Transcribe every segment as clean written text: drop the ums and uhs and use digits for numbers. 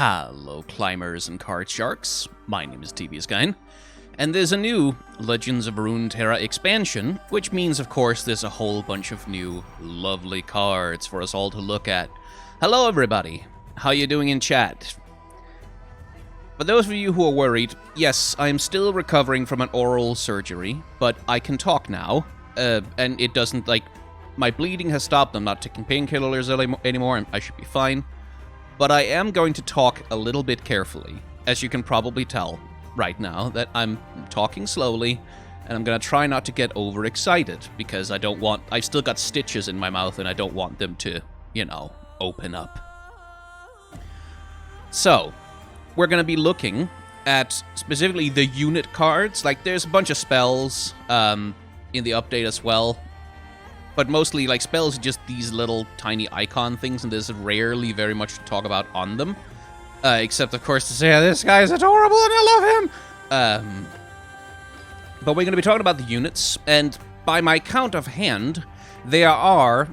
Hello, climbers and card sharks. My name is TBSKine, and there's a new Legends of Runeterra expansion, which means, of course, there's a whole bunch of new lovely cards for us all to look at. Hello, everybody. How you doing in chat? For those of you who are worried, yes, I am still recovering from an oral surgery, but I can talk now, and it doesn't, my bleeding has stopped. I'm not taking painkillers anymore, and I should be fine. But I am going to talk a little bit carefully, as you can probably tell right now, that I'm talking slowly, and I'm going to try not to get overexcited, because I've still got stitches in my mouth, and I don't want them to, open up. So, we're going to be looking at specifically the unit cards. There's a bunch of spells in the update as well. But mostly, spells are just these little tiny icon things, and there's rarely very much to talk about on them. Except, of course, to say, this guy's adorable and I love him! But we're going to be talking about the units, and by my count of hand, there are,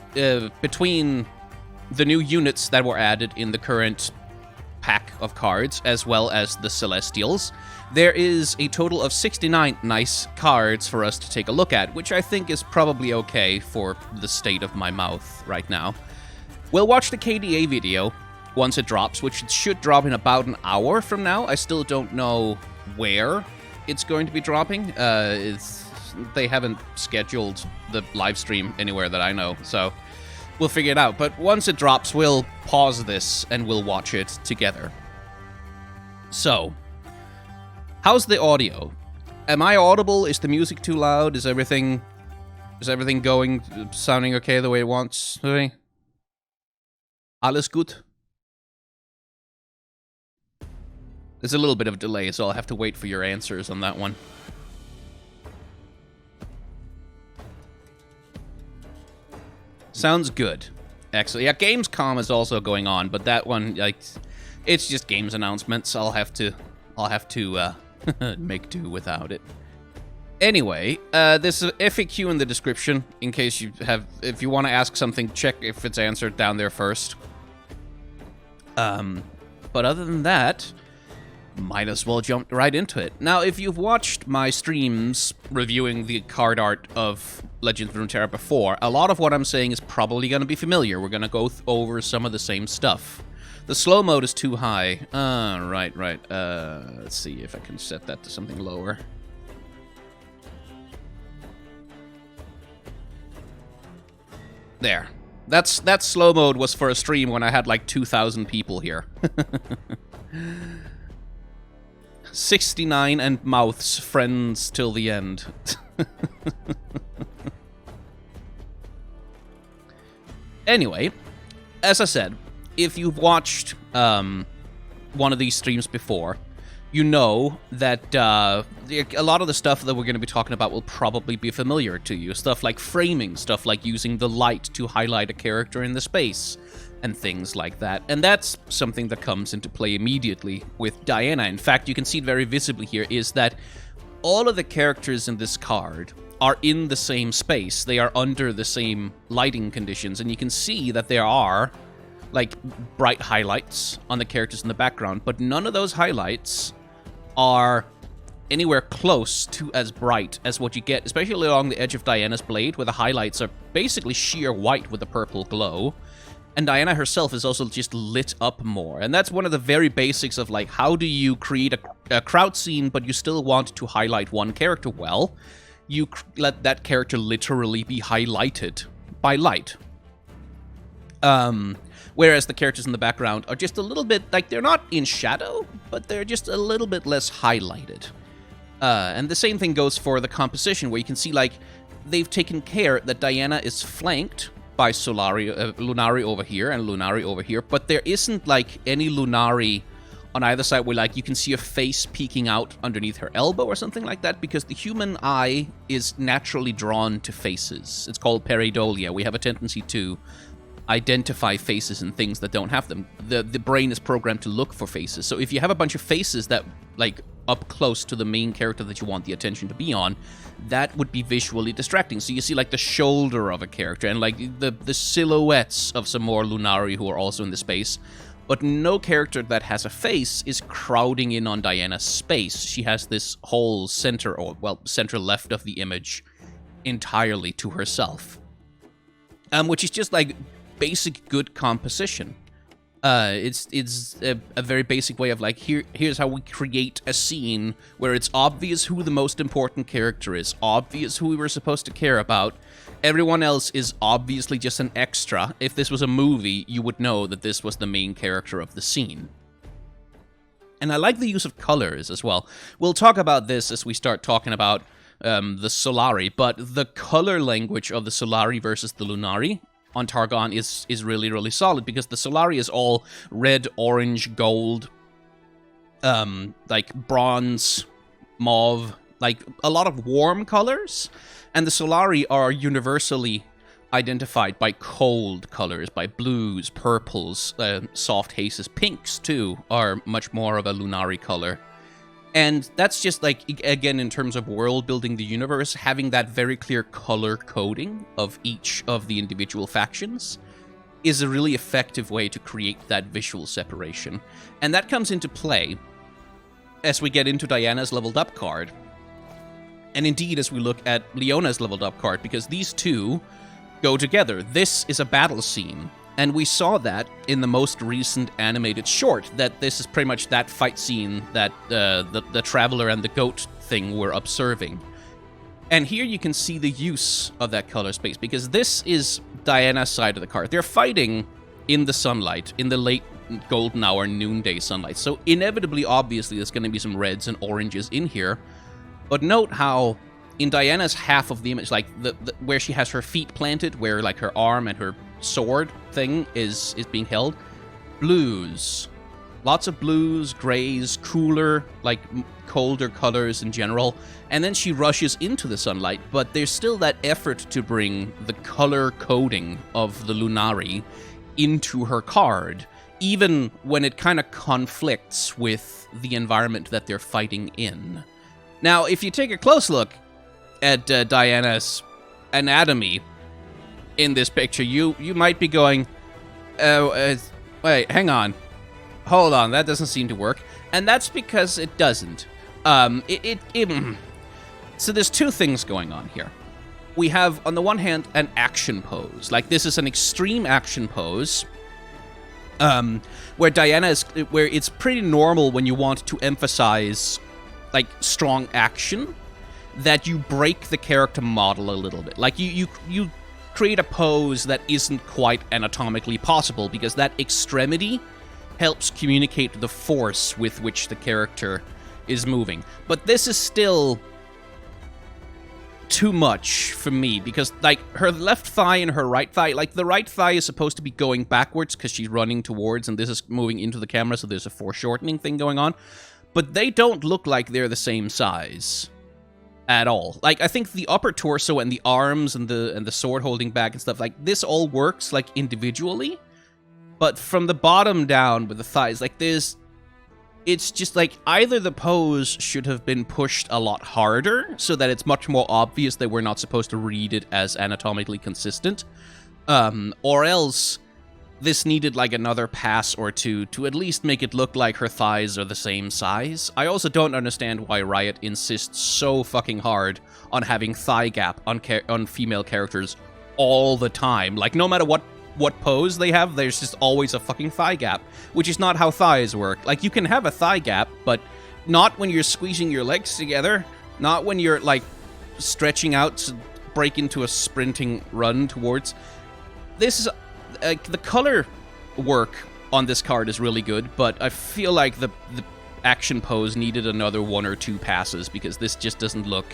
between the new units that were added in the current pack of cards, as well as the Celestials, there is a total of 69 nice cards for us to take a look at, which I think is probably okay for the state of my mouth right now. We'll watch the KDA video once it drops, which should drop in about an hour from now. I still don't know where it's going to be dropping. They haven't scheduled the live stream anywhere that I know, so we'll figure it out. But once it drops, we'll pause this and we'll watch it together. So, how's the audio? Am I audible? Is the music too loud? Is everything sounding okay the way it wants? Alles gut? There's a little bit of a delay, so I'll have to wait for your answers on that one. Sounds good. Excellent. Yeah, Gamescom is also going on, but that one, it's just games announcements. I'll have to make do without it. Anyway, there's an FAQ in the description in case if you want to ask something, check if it's answered down there first. But other than that, might as well jump right into it. Now, if you've watched my streams reviewing the card art of Legends of Runeterra before, a lot of what I'm saying is probably going to be familiar. We're going to go over some of the same stuff. The slow mode is too high. Right. Let's see if I can set that to something lower. There. That slow mode was for a stream when I had 2,000 people here. 69 and mouths, friends till the end. Anyway, as I said, if you've watched one of these streams before, you know that a lot of the stuff that we're going to be talking about will probably be familiar to you. Stuff like framing, stuff like using the light to highlight a character in the space, and things like that. And that's something that comes into play immediately with Diana. In fact, you can see it very visibly here, is that all of the characters in this card are in the same space. They are under the same lighting conditions, and you can see that there are bright highlights on the characters in the background, but none of those highlights are anywhere close to as bright as what you get, especially along the edge of Diana's blade, where the highlights are basically sheer white with a purple glow. And Diana herself is also just lit up more. And that's one of the very basics of, how do you create a crowd scene, but you still want to highlight one character well? You let that character literally be highlighted by light. Whereas the characters in the background are just a little bit, they're not in shadow, but they're just a little bit less highlighted. And the same thing goes for the composition, where you can see, they've taken care that Diana is flanked by Lunari over here and Lunari over here, but there isn't, any Lunari on either side where, you can see a face peeking out underneath her elbow or something like that, because the human eye is naturally drawn to faces. It's called pareidolia. We have a tendency to identify faces and things that don't have them. The brain is programmed to look for faces. So if you have a bunch of faces that, up close to the main character that you want the attention to be on, that would be visually distracting. So you see, the shoulder of a character and, the silhouettes of some more Lunari who are also in the space. but no character that has a face is crowding in on Diana's space. She has this whole center, or, well, center left of the image entirely to herself. Which is just, like, basic good composition. It's a very basic way of, like, here's how we create a scene where it's obvious who the most important character is, obvious who we were supposed to care about. Everyone else is obviously just an extra. If this was a movie, you would know that this was the main character of the scene. And I like the use of colors as well. We'll talk about this as we start talking about the Solari, but the color language of the Solari versus the Lunari on Targon is really, really solid, because the Solari is all red, orange, gold, like bronze, mauve, like a lot of warm colors, and the Solari are universally identified by cold colors, by blues, purples, soft hazes. Pinks, too, are much more of a Lunari color. And that's just, like, again, in terms of world building the universe, having that very clear color coding of each of the individual factions is a really effective way to create that visual separation. And that comes into play as we get into Diana's leveled up card. And indeed, as we look at Leona's leveled up card, because these two go together. This is a battle scene. And we saw that in the most recent animated short, that this is pretty much that fight scene that the Traveler and the Goat thing were observing. And here you can see the use of that color space, because this is Diana's side of the card. They're fighting in the sunlight, in the late golden hour, noonday sunlight. So inevitably, obviously, there's going to be some reds and oranges in here. But note how in Diana's half of the image, like where she has her feet planted, where like her arm and her sword thing is being held, blues, lots of blues, grays, cooler, like colder colors in general, and then she rushes into the sunlight, but there's still that effort to bring the color coding of the Lunari into her card, even when it kind of conflicts with the environment that they're fighting in. Now, if you take a close look at Diana's anatomy in this picture, you might be going, wait, hang on. Hold on, that doesn't seem to work. And that's because it doesn't. So there's two things going on here. We have, on the one hand, an action pose. Like, this is an extreme action pose, where where it's pretty normal when you want to emphasize, like, strong action, that you break the character model a little bit. Like, you create a pose that isn't quite anatomically possible, because that extremity helps communicate the force with which the character is moving. But this is still too much for me, because, like, her left thigh and her right thigh, like, the right thigh is supposed to be going backwards because she's running towards, and this is moving into the camera, so there's a foreshortening thing going on. But they don't look like they're the same size at all. Like, I think the upper torso and the arms and the sword holding back and stuff, like, this all works, like, individually. But from the bottom down with the thighs, like, it's just, like, either the pose should have been pushed a lot harder so that it's much more obvious that we're not supposed to read it as anatomically consistent, or else this needed, like, another pass or two to at least make it look like her thighs are the same size. I also don't understand why Riot insists so fucking hard on having thigh gap on female characters all the time. Like, no matter what pose they have, there's just always a fucking thigh gap, which is not how thighs work. Like, you can have a thigh gap, but not when you're squeezing your legs together, not when you're, like, stretching out to break into a sprinting run towards. This is, the color work on this card is really good, but I feel like the action pose needed another one or two passes, because this just doesn't look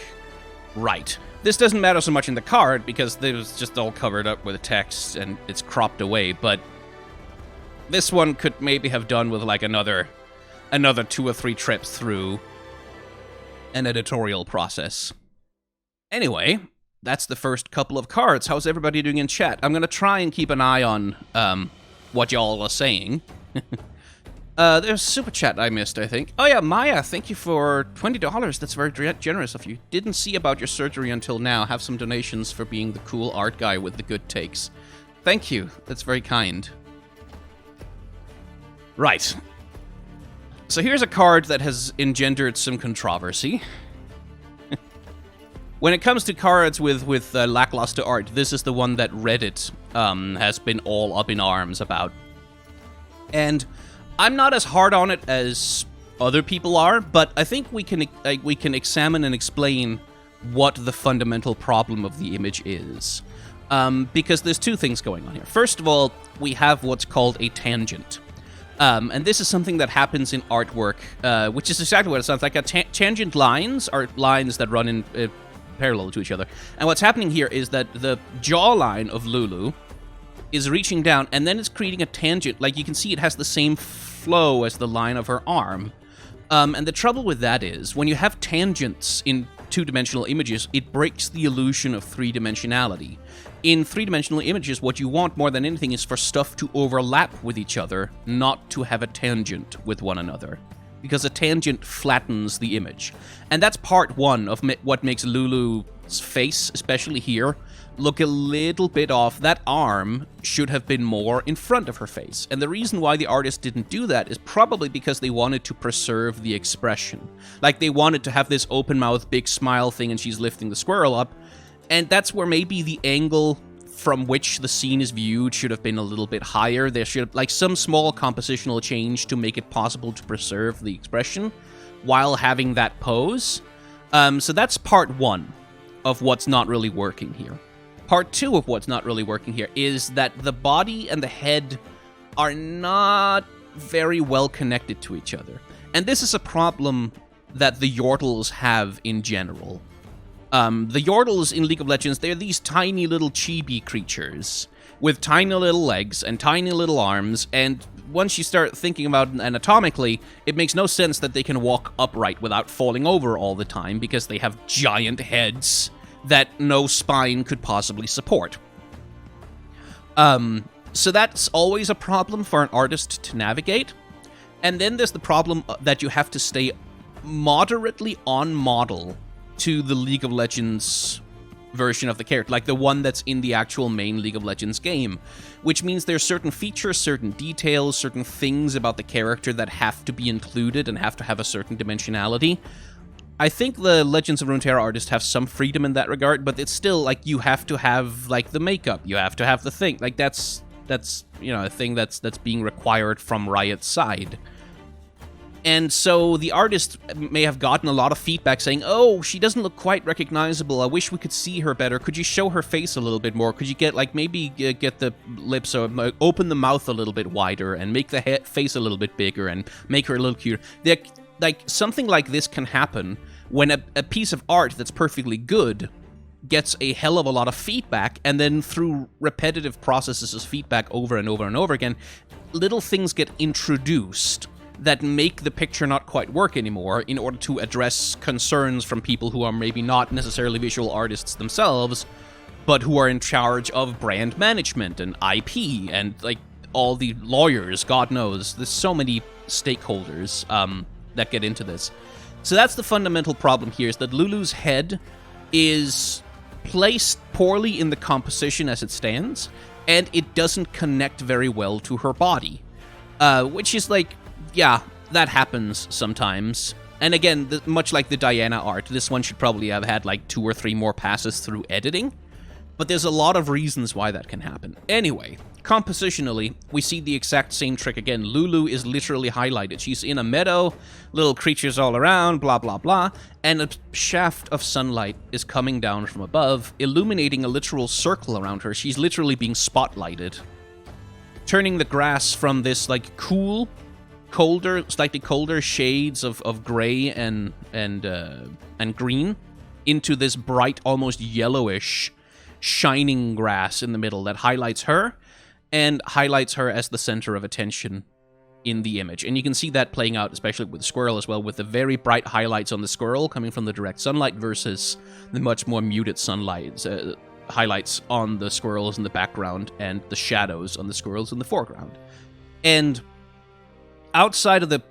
right. This doesn't matter so much in the card, because it was just all covered up with text and it's cropped away, but this one could maybe have done with, like, another 2 or 3 trips through an editorial process. Anyway, that's the first couple of cards. How's everybody doing in chat? I'm gonna try and keep an eye on what y'all are saying. There's a super chat I missed, I think. Oh yeah, Maya, thank you for $20. That's very generous of you. Didn't see about your surgery until now. Have some donations for being the cool art guy with the good takes. Thank you. That's very kind. Right. So here's a card that has engendered some controversy. When it comes to cards with lackluster art, this is the one that Reddit has been all up in arms about. And I'm not as hard on it as other people are, but I think we can examine and explain what the fundamental problem of the image is. Because there's two things going on here. First of all, we have what's called a tangent. And this is something that happens in artwork, which is exactly what it sounds like. Tangent lines are lines that run in parallel to each other. And what's happening here is that the jawline of Lulu is reaching down, and then it's creating a tangent. Like, you can see it has the same flow as the line of her arm. And the trouble with that is, when you have tangents in two-dimensional images, it breaks the illusion of three-dimensionality. In three-dimensional images, what you want more than anything is for stuff to overlap with each other, not to have a tangent with one another. Because a tangent flattens the image. And that's part one of what makes Lulu's face, especially here, look a little bit off. That arm should have been more in front of her face. And the reason why the artist didn't do that is probably because they wanted to preserve the expression. Like, they wanted to have this open mouth, big smile thing, and she's lifting the squirrel up. And that's where maybe the angle from which the scene is viewed should have been a little bit higher. There should have, like, some small compositional change to make it possible to preserve the expression while having that pose. So that's part one of what's not really working here. Part two of what's not really working here is that the body and the head are not very well connected to each other. And this is a problem that the Yordles have in general. The Yordles in League of Legends, they're these tiny little chibi creatures with tiny little legs and tiny little arms, and once you start thinking about it anatomically, it makes no sense that they can walk upright without falling over all the time, because they have giant heads that no spine could possibly support. So that's always a problem for an artist to navigate. And then there's the problem that you have to stay moderately on model to the League of Legends version of the character, like the one that's in the actual main League of Legends game, which means there's certain features, certain details, certain things about the character that have to be included and have to have a certain dimensionality. I think the Legends of Runeterra artists have some freedom in that regard, but it's still, like, you have to have, like, the makeup, you have to have the thing, like, that's you know, a thing that's being required from Riot's side. And so the artist may have gotten a lot of feedback saying, oh, she doesn't look quite recognizable, I wish we could see her better, could you show her face a little bit more, could you get, like, maybe get the lips, or open the mouth a little bit wider, and make the face a little bit bigger, and make her a little cuter. Like, something like this can happen when a piece of art that's perfectly good gets a hell of a lot of feedback, and then through repetitive processes of feedback over and over and over again, little things get introduced that make the picture not quite work anymore in order to address concerns from people who are maybe not necessarily visual artists themselves, but who are in charge of brand management and IP and, like, all the lawyers, God knows. There's so many stakeholders that get into this. So that's the fundamental problem here, is that Lulu's head is placed poorly in the composition as it stands, and it doesn't connect very well to her body. Which is like, yeah, that happens sometimes. And again, much like the Diana art, this one should probably have had like 2 or 3 more passes through editing. But there's a lot of reasons why that can happen. Anyway, compositionally, we see the exact same trick again. Lulu is literally highlighted. She's in a meadow, little creatures all around, blah, blah, blah, and a shaft of sunlight is coming down from above, illuminating a literal circle around her. She's literally being spotlighted, turning the grass from this, like, cool, colder, slightly colder shades of gray and green into this bright, almost yellowish, shining grass in the middle that highlights her, and highlights her as the center of attention in the image. And you can see that playing out, especially with the squirrel as well, with the very bright highlights on the squirrel coming from the direct sunlight versus the much more muted sunlight highlights on the squirrels in the background and the shadows on the squirrels in the foreground. And outside of the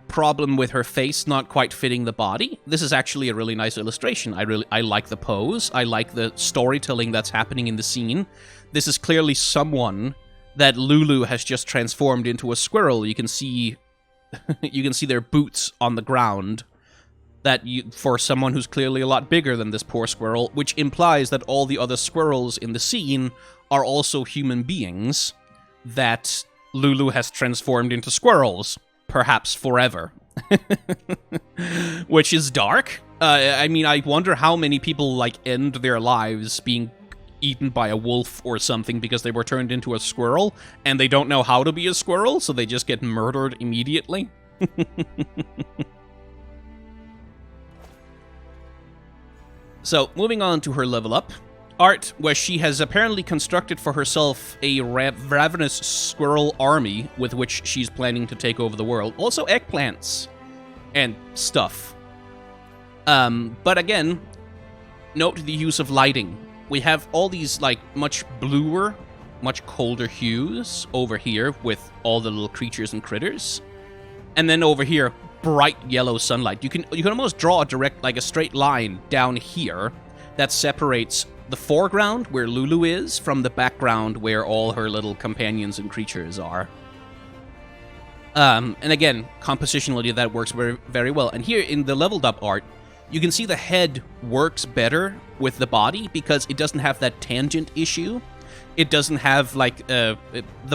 problem with her face not quite fitting the body, this is actually a really nice illustration. I like the pose. I like the storytelling that's happening in the scene. This is clearly someone that Lulu has just transformed into a squirrel. You can see you can see their boots on the ground. That for someone who's clearly a lot bigger than this poor squirrel, which implies that all the other squirrels in the scene are also human beings that Lulu has transformed into squirrels, perhaps forever. Which is dark. I mean, I wonder how many people, like, end their lives being eaten by a wolf or something because they were turned into a squirrel, and they don't know how to be a squirrel, so they just get murdered immediately. So, moving on to her level up. Art, where she has apparently constructed for herself a ravenous squirrel army with which she's planning to take over the world. Also eggplants and stuff. But again, note the use of lighting. We have all these, like, much bluer, much colder hues over here with all the little creatures and critters. And then over here, bright yellow sunlight. You can almost draw a direct, like a straight line down here that separates the foreground where Lulu is from the background where all her little companions and creatures are. And again, compositionally that works very, very well. And here in the leveled up art, you can see the head works better with the body because it doesn't have that tangent issue. It doesn't have, like, the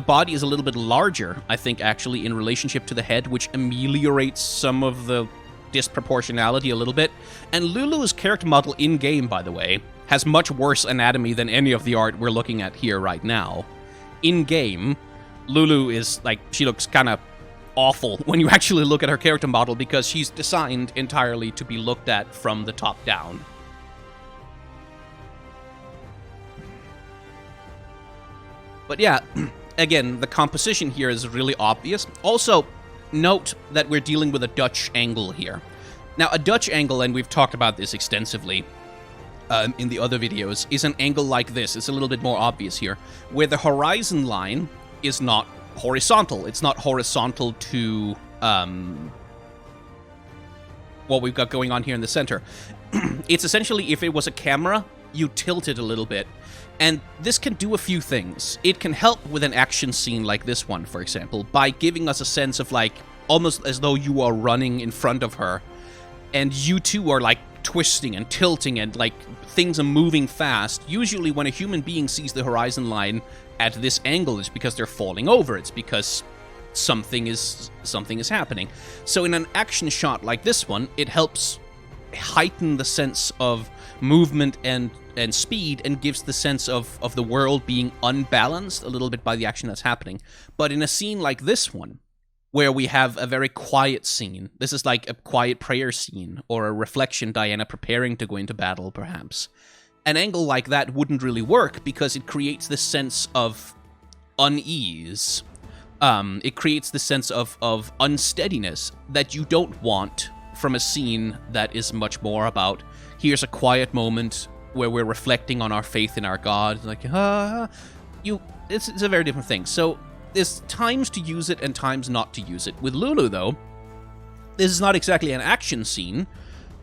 body is a little bit larger, I think, actually, in relationship to the head, which ameliorates some of the disproportionality a little bit. And Lulu's character model in-game, by the way, has much worse anatomy than any of the art we're looking at here right now. In-game, Lulu is, like, she looks kind of awful when you actually look at her character model because she's designed entirely to be looked at from the top down. But yeah, again, the composition here is really obvious. Also, note that we're dealing with a Dutch angle here. Now, a Dutch angle, and we've talked about this extensively in the other videos, is an angle like this. It's a little bit more obvious here, where the horizon line is not horizontal. It's not horizontal to what we've got going on here in the center. It's essentially, if it was a camera, you tilt it a little bit. And this can do a few things. It can help with an action scene like this one, for example, by giving us a sense of, like, almost as though you are running in front of her, and you two are, like, twisting and tilting, and, like, things are moving fast. Usually when a human being sees the horizon line at this angle, it's because they're falling over. It's because something is happening. So in an action shot like this one, it helps heighten the sense of movement and speed, and gives the sense of the world being unbalanced a little bit by the action that's happening. But in a scene like this one, where we have a very quiet scene, this is like a quiet prayer scene, or a reflection, Diana preparing to go into battle, perhaps. An angle like that wouldn't really work, because it creates this sense of unease. It creates this sense of unsteadiness that you don't want from a scene that is much more about, here's a quiet moment where we're reflecting on our faith in our God. Like, it's a very different thing. So there's times to use it and times not to use it. With Lulu, though, this is not exactly an action scene,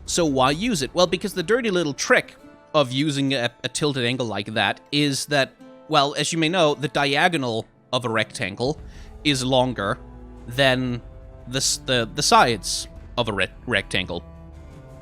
so why use it? Well, because the dirty little trick of using a tilted angle like that is that, well, as you may know, the diagonal of a rectangle is longer than the sides of a rectangle.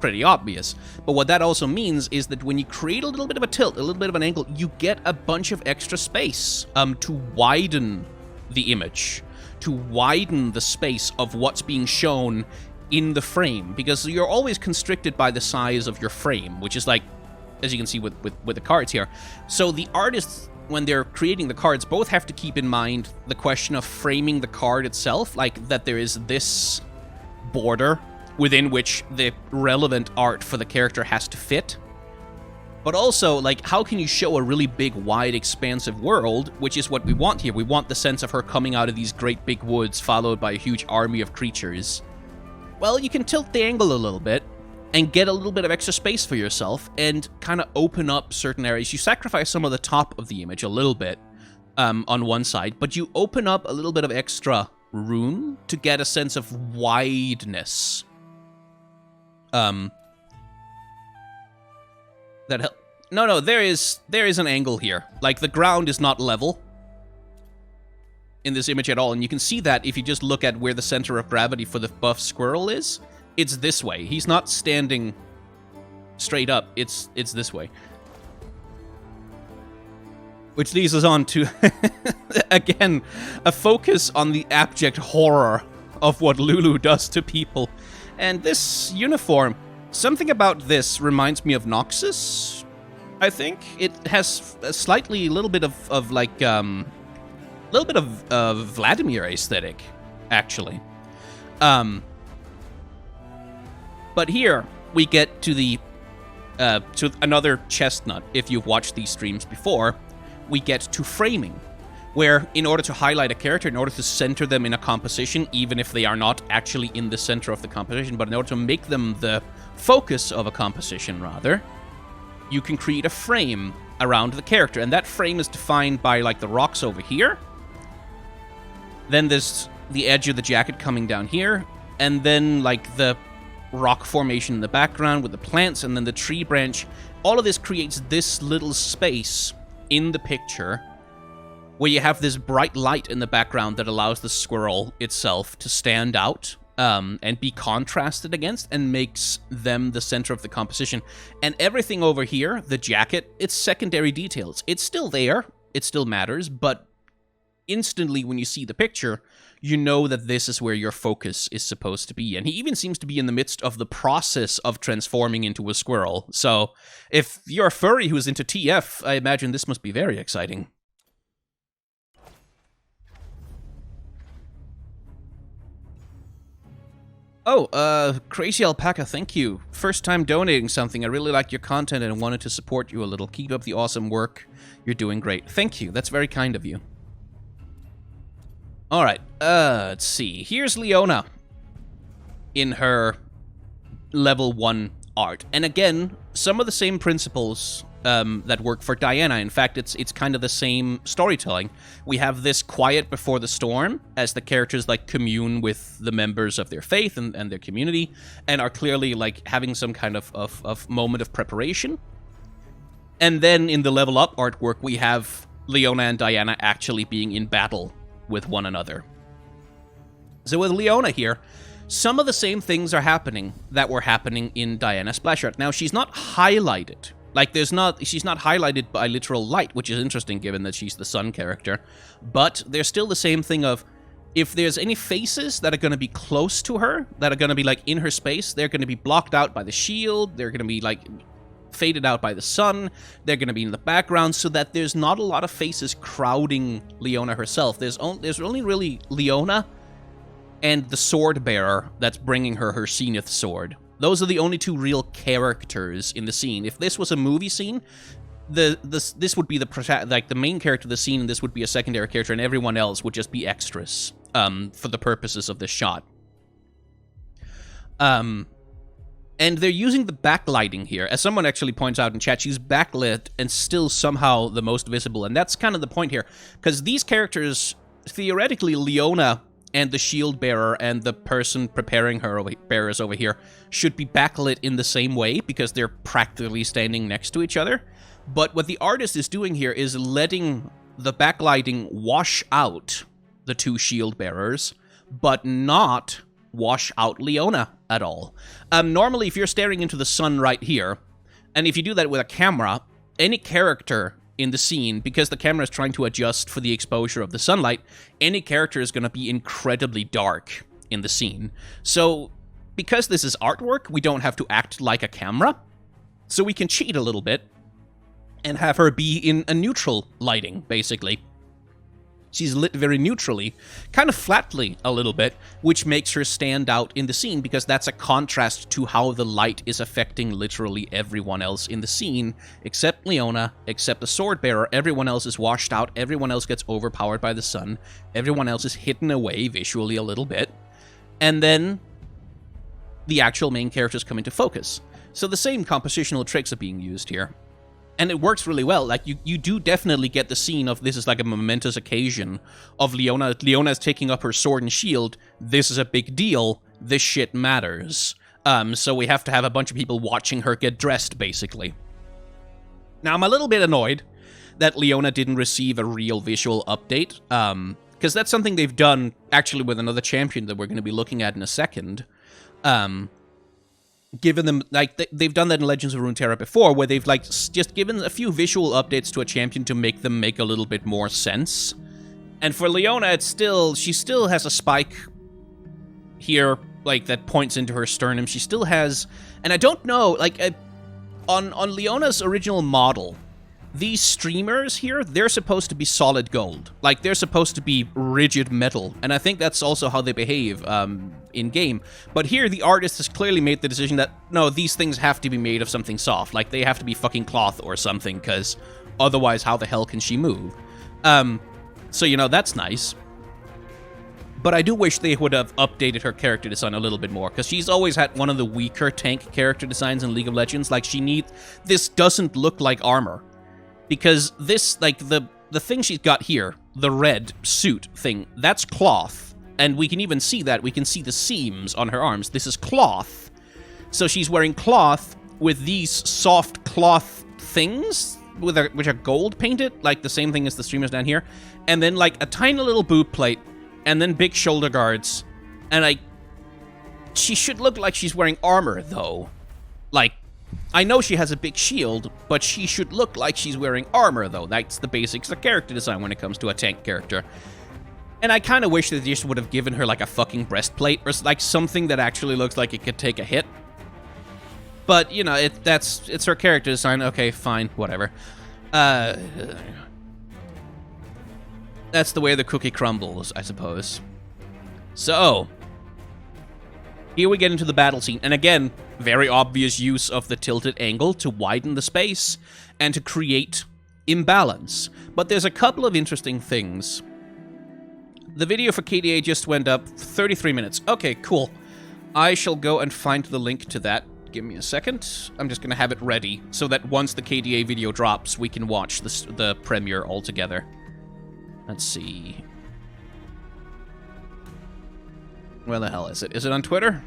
Pretty obvious. But what that also means is that when you create a little bit of a tilt, a little bit of an angle, you get a bunch of extra space to widen the image, to widen the space of what's being shown in the frame, because you're always constricted by the size of your frame, which is, like, as you can see with the cards here. So the artists, when they're creating the cards, both have to keep in mind the question of framing the card itself, like that there is this border within which the relevant art for the character has to fit. But also, like, how can you show a really big, wide, expansive world, which is what we want here. We want the sense of her coming out of these great big woods, followed by a huge army of creatures. Well, you can tilt the angle a little bit, and get a little bit of extra space for yourself, and kind of open up certain areas. You sacrifice some of the top of the image a little bit on one side, but you open up a little bit of extra room to get a sense of wideness. No, there is an angle here. Like, the ground is not level. in this image at all, and you can see that if you just look at where the center of gravity for the buff Squirrel is. It's this way. He's not standing straight up. It's this way. Which leads us on to, again, a focus on the abject horror of what Lulu does to people. And this uniform, something about this reminds me of Noxus, I think. It has a little bit of Vladimir aesthetic, actually. But here we get to the to another chestnut. If you've watched these streams before, we get to framing, where in order to highlight a character, in order to center them in a composition, even if they are not actually in the center of the composition, but in order to make them the focus of a composition, rather, you can create a frame around the character, and that frame is defined by, like, the rocks over here. Then there's the edge of the jacket coming down here, and then, like, the rock formation in the background with the plants, and then the tree branch. All of this creates this little space in the picture where you have this bright light in the background that allows the squirrel itself to stand out and be contrasted against, and makes them the center of the composition. And everything over here, the jacket, it's secondary details. It's still there, it still matters, but instantly when you see the picture, you know that this is where your focus is supposed to be. And he even seems to be in the midst of the process of transforming into a squirrel. So if you're a furry who's into TF, I imagine this must be very exciting. Oh, Crazy Alpaca, thank you. First time donating something. I really like your content and wanted to support you a little. Keep up the awesome work. You're doing great. Thank you. That's very kind of you. Alright, let's see. Here's Leona in her level 1 art. And again, some of the same principles that work for Diana. In fact, it's kind of the same storytelling. We have this quiet before the storm, as the characters, like, commune with the members of their faith and their community, and are clearly, like, having some kind of moment of preparation. And then in the level up artwork, we have Leona and Diana actually being in battle with one another. So with Leona here, some of the same things are happening that were happening in Diana's splash art. Now, she's not highlighted. Like, she's not highlighted by literal light, which is interesting given that she's the sun character. But there's still the same thing of, if there's any faces that are going to be close to her, that are going to be, like, in her space, they're going to be blocked out by the shield, they're going to be, like, faded out by the sun, they're going to be in the background, so that there's not a lot of faces crowding Leona herself. There's only really Leona and the sword bearer that's bringing her zenith sword. Those are the only two real characters in the scene. If this was a movie scene, this would be the main character of the scene, and this would be a secondary character, and everyone else would just be extras for the purposes of this shot. And they're using the backlighting here. As someone actually points out in chat, she's backlit and still somehow the most visible. And that's kind of the point here. Because these characters, theoretically, Leona and the shield bearer and the person preparing her bearers over here should be backlit in the same way, because they're practically standing next to each other. But what the artist is doing here is letting the backlighting wash out the two shield bearers, but not wash out Leona at all. Normally, if you're staring into the sun right here, and if you do that with a camera, any character in the scene, because the camera is trying to adjust for the exposure of the sunlight, any character is going to be incredibly dark in the scene. So, because this is artwork, we don't have to act like a camera, so we can cheat a little bit and have her be in a neutral lighting, basically. She's lit very neutrally, kind of flatly a little bit, which makes her stand out in the scene, because that's a contrast to how the light is affecting literally everyone else in the scene, except Leona, except the sword bearer. Everyone else is washed out, everyone else gets overpowered by the sun, everyone else is hidden away visually a little bit, and then the actual main characters come into focus. So the same compositional tricks are being used here. And it works really well. Like, you do definitely get the scene of this is like a momentous occasion of Leona. Leona's taking up her sword and shield. This is a big deal. This shit matters. So we have to have a bunch of people watching her get dressed, basically. Now, I'm a little bit annoyed that Leona didn't receive a real visual update. because that's something they've done actually with another champion that we're going to be looking at in a second. Given them, like, they've done that in Legends of Runeterra before, where they've, like, just given a few visual updates to a champion to make them make a little bit more sense. And for Leona, she still has a spike here, like, that points into her sternum. She still has, and I don't know, like, on Leona's original model, these streamers here, they're supposed to be solid gold. Like, they're supposed to be rigid metal, and I think that's also how they behave in-game. But here, the artist has clearly made the decision that, no, these things have to be made of something soft. Like, they have to be fucking cloth or something, because otherwise, how the hell can she move? So, you know, that's nice. But I do wish they would have updated her character design a little bit more, because she's always had one of the weaker tank character designs in League of Legends. Like, this doesn't look like armor. Because this, like, the thing she's got here, the red suit thing, that's cloth. And we can even see that. We can see the seams on her arms. This is cloth. So she's wearing cloth with these soft cloth things, which are gold painted, like the same thing as the streamers down here. And then, like, a tiny little boob plate, and then big shoulder guards. And, like, she should look like she's wearing armor, though. Like, I know she has a big shield, but she should look like she's wearing armor, though. That's the basics of character design when it comes to a tank character. And I kind of wish that they just would have given her, like, a fucking breastplate, or, like, something that actually looks like it could take a hit. But, you know, it's her character design. Okay, fine, whatever. That's the way the cookie crumbles, I suppose. So, here we get into the battle scene, and again, very obvious use of the tilted angle to widen the space and to create imbalance. But there's a couple of interesting things. The video for KDA just went up 33 minutes. Okay, cool. I shall go and find the link to that. Give me a second. I'm just going to have it ready so that once the KDA video drops, we can watch the premiere all together. Let's see. Where the hell is it? Is it on Twitter?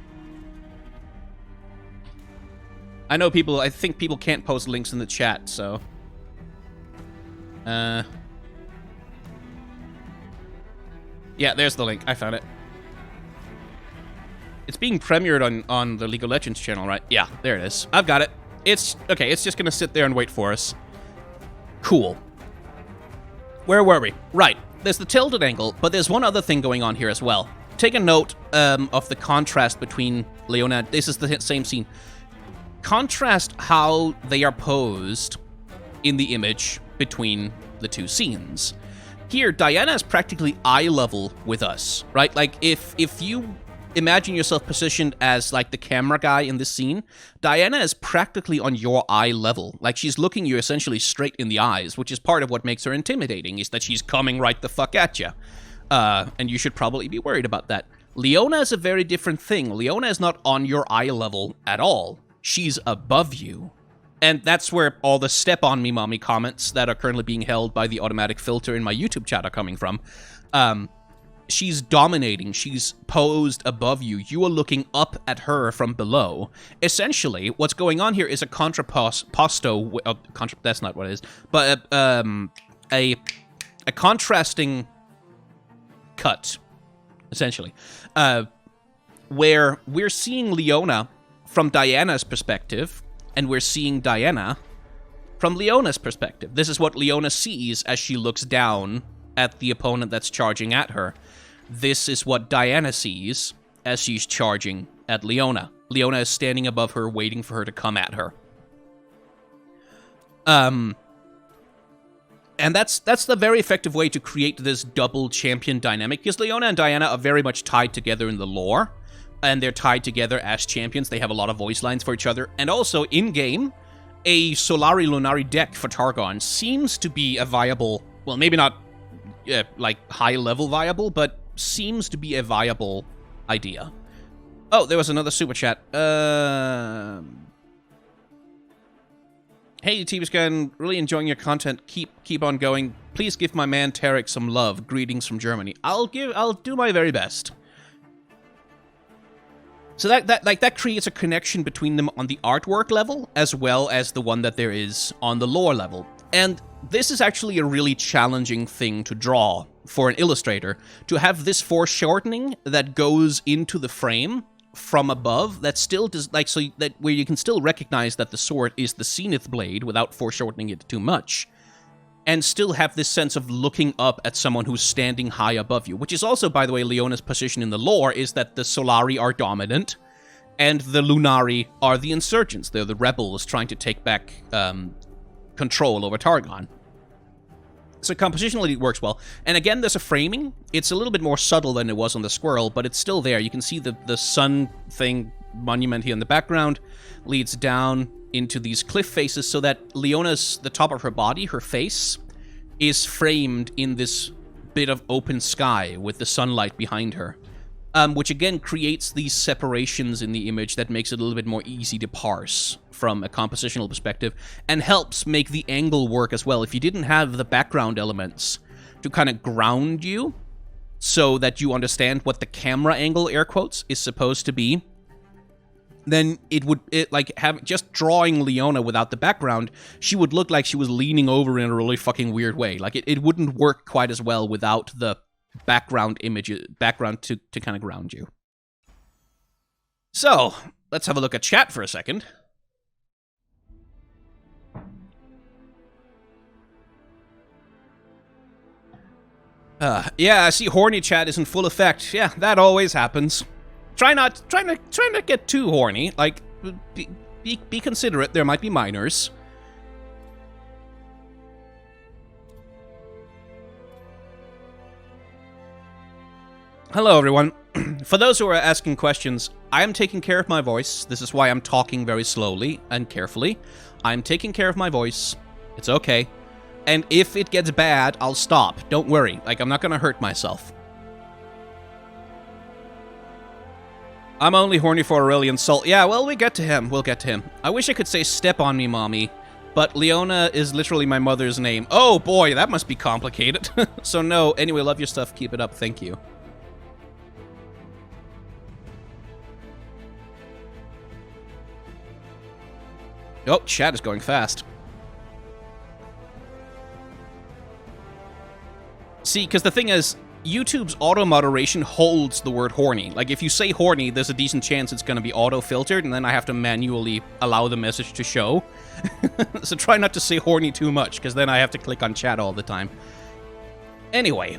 I know I think people can't post links in the chat, so... Yeah, there's the link. I found it. It's being premiered on the League of Legends channel, right? Yeah, there it is. I've got it. It's just gonna sit there and wait for us. Cool. Where were we? Right. There's the tilted angle, but there's one other thing going on here as well. Take a note of the contrast between Leona. This is the same scene. Contrast how they are posed in the image between the two scenes. Here, Diana is practically eye level with us, right? Like, if you imagine yourself positioned as, like, the camera guy in this scene, Diana is practically on your eye level. Like, she's looking you essentially straight in the eyes, which is part of what makes her intimidating, is that she's coming right the fuck at you. And you should probably be worried about that. Leona is a very different thing. Leona is not on your eye level at all. She's above you. And that's where all the step on me, mommy comments that are currently being held by the automatic filter in my YouTube chat are coming from. She's dominating. She's posed above you. You are looking up at her from below. Essentially, what's going on here is a contrapposto... that's not what it is. But a contrasting cut, essentially. Where we're seeing Leona from Diana's perspective, and we're seeing Diana from Leona's perspective. This is what Leona sees as she looks down at the opponent that's charging at her. This is what Diana sees as she's charging at Leona. Leona is standing above her, waiting for her to come at her. And that's the very effective way to create this double champion dynamic, because Leona and Diana are very much tied together in the lore, and they're tied together as champions. They have a lot of voice lines for each other. And also, in-game, a Solari Lunari deck for Targon seems to be a viable... Well, maybe not, like, high-level viable, but seems to be a viable idea. Oh, there was another super chat. Hey, T-Biscan, really enjoying your content. Keep on going. Please give my man Taric some love. Greetings from Germany. I'll do my very best. So that creates a connection between them on the artwork level, as well as the one that there is on the lore level. And this is actually a really challenging thing to draw for an illustrator to have this foreshortening that goes into the frame from above that still does, like, so that where you can still recognize that the sword is the zenith blade without foreshortening it too much, and still have this sense of looking up at someone who's standing high above you, which is also, by the way, Leona's position in the lore, is that the Solari are dominant, and the Lunari are the insurgents. They're the rebels trying to take back control over Targon. So compositionally it works well. And again, there's a framing. It's a little bit more subtle than it was on the Squirrel, but it's still there. You can see the sun thing monument here in the background leads down into these cliff faces so that Leona's, the top of her body, her face, is framed in this bit of open sky with the sunlight behind her. Which again creates these separations in the image that makes it a little bit more easy to parse from a compositional perspective, and helps make the angle work as well. If you didn't have the background elements to kind of ground you so that you understand what the camera angle, air quotes, is supposed to be, then just drawing Leona without the background, she would look like she was leaning over in a really fucking weird way. Like, it wouldn't work quite as well without the background to kind of ground you. So, let's have a look at chat for a second. Yeah, I see horny chat is in full effect. Yeah, that always happens. Try not get too horny. Like, be considerate. There might be minors. Hello, everyone. For those who are asking questions, I am taking care of my voice. This is why I'm talking very slowly and carefully. I'm taking care of my voice. It's okay. And if it gets bad, I'll stop. Don't worry. Like, I'm not gonna hurt myself. I'm only horny for Aurelion Sol. Yeah, well, we get to him. We'll get to him. I wish I could say step on me, mommy. But Leona is literally my mother's name. Oh, boy, that must be complicated. So no, anyway, love your stuff. Keep it up. Thank you. Oh, chat is going fast. See, because the thing is, YouTube's auto-moderation holds the word horny. Like, if you say horny, there's a decent chance it's going to be auto-filtered, and then I have to manually allow the message to show. So try not to say horny too much, because then I have to click on chat all the time. Anyway,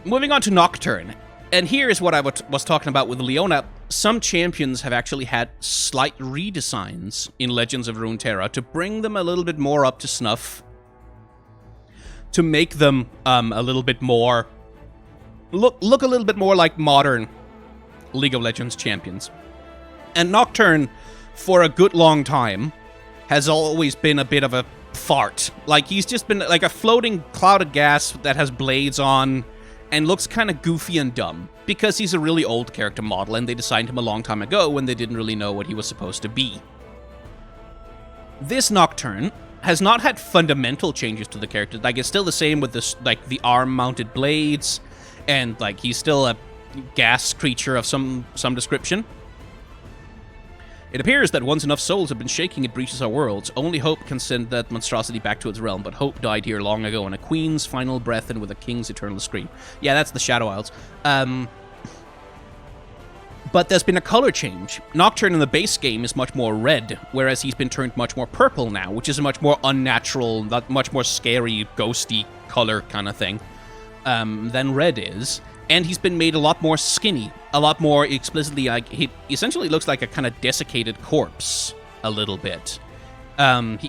moving on to Nocturne. And here is what I was talking about with Leona. Some champions have actually had slight redesigns in Legends of Runeterra to bring them a little bit more up to snuff. To make them a little bit more... Look a little bit more like modern League of Legends champions. And Nocturne, for a good long time, has always been a bit of a fart. Like, he's just been like a floating cloud of gas that has blades on and looks kind of goofy and dumb. Because he's a really old character model, and they designed him a long time ago when they didn't really know what he was supposed to be. This Nocturne has not had fundamental changes to the character. Like, it's still the same with this, like, the arm-mounted blades, and, like, he's still a gas creature of some description. It appears that once enough souls have been shaking, it breaches our worlds. Only hope can send that monstrosity back to its realm, but hope died here long ago in a queen's final breath and with a king's eternal scream. Yeah, that's the Shadow Isles. But there's been a color change. Nocturne in the base game is much more red, whereas he's been turned much more purple now, which is a much more unnatural, much more scary, ghosty color kind of thing than red is. And he's been made a lot more skinny, a lot more explicitly, like, he essentially looks like a kind of desiccated corpse, a little bit.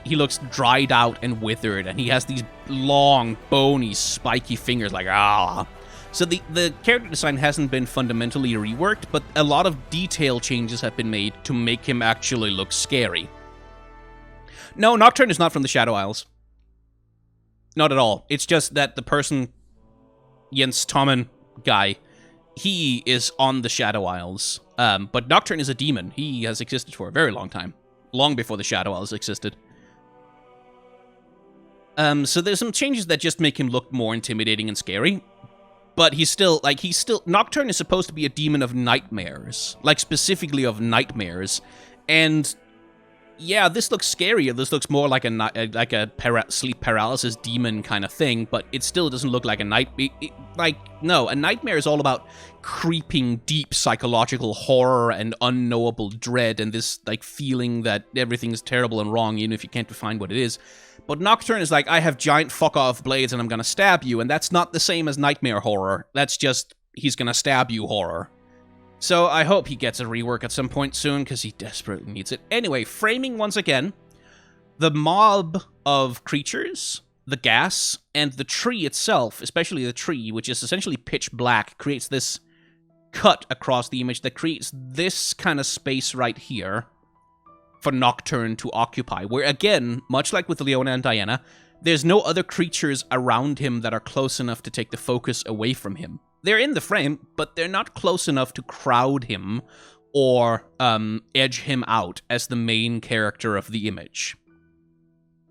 He looks dried out and withered, and he has these long, bony, spiky fingers, like, ah. So the character design hasn't been fundamentally reworked, but a lot of detail changes have been made to make him actually look scary. No, Nocturne is not from the Shadow Isles. Not at all. It's just that the person, Jens Tommen guy, he is on the Shadow Isles. But Nocturne is a demon. He has existed for a very long time. Long before the Shadow Isles existed. So there's some changes that just make him look more intimidating and scary. But he's still... Nocturne is supposed to be a demon of nightmares. Like, specifically of nightmares. And yeah, this looks scarier. This looks more like a sleep paralysis demon kind of thing, but it still doesn't look like a nightmare. No, a nightmare is all about creeping deep psychological horror and unknowable dread and this, like, feeling that everything's terrible and wrong, even if you can't define what it is. But Nocturne is like, I have giant fuck-off blades and I'm gonna stab you, and that's not the same as nightmare horror. That's just, he's gonna stab you horror. So I hope he gets a rework at some point soon, because he desperately needs it. Anyway, framing once again. The mob of creatures, the gas, and the tree itself, especially the tree, which is essentially pitch black, creates this cut across the image that creates this kind of space right here for Nocturne to occupy, where again, much like with Leona and Diana, there's no other creatures around him that are close enough to take the focus away from him. They're in the frame, but they're not close enough to crowd him or edge him out as the main character of the image.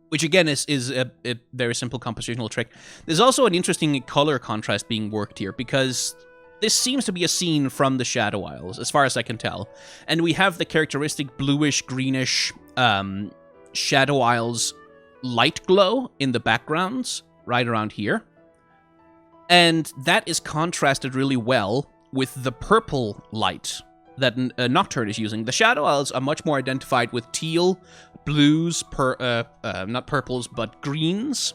Which again is a very simple compositional trick. There's also an interesting color contrast being worked here, because this seems to be a scene from the Shadow Isles, as far as I can tell. And we have the characteristic bluish-greenish Shadow Isles light glow in the backgrounds, right around here. And that is contrasted really well with the purple light that Nocturne is using. The Shadow Isles are much more identified with teal, blues, not purples, but greens,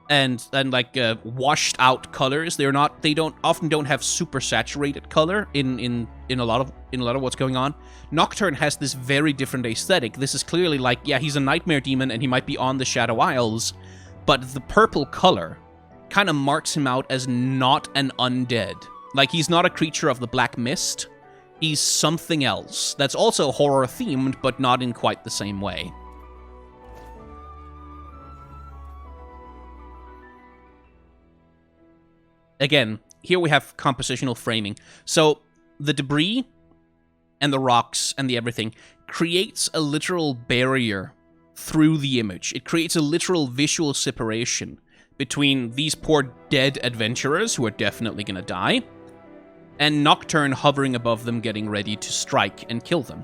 and like washed out colors. They often don't have super saturated color in a lot of what's going on. Nocturne has this very different aesthetic. This is clearly like, yeah, he's a nightmare demon and he might be on the Shadow Isles, but the purple color kind of marks him out as not an undead. Like, he's not a creature of the Black Mist. He's something else that's also horror-themed, but not in quite the same way. Again, here we have compositional framing. So, the debris and the rocks and the everything creates a literal barrier through the image. It creates a literal visual separation between these poor dead adventurers, who are definitely gonna die, and Nocturne hovering above them, getting ready to strike and kill them.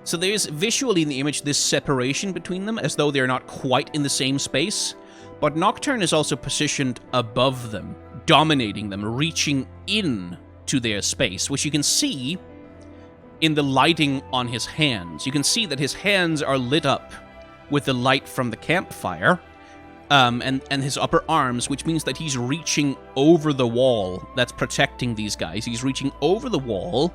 So there's visually in the image this separation between them, as though they're not quite in the same space, but Nocturne is also positioned above them, dominating them, reaching in to their space, which you can see in the lighting on his hands. You can see that his hands are lit up with the light from the campfire, and his upper arms, which means that he's reaching over the wall that's protecting these guys. He's reaching over the wall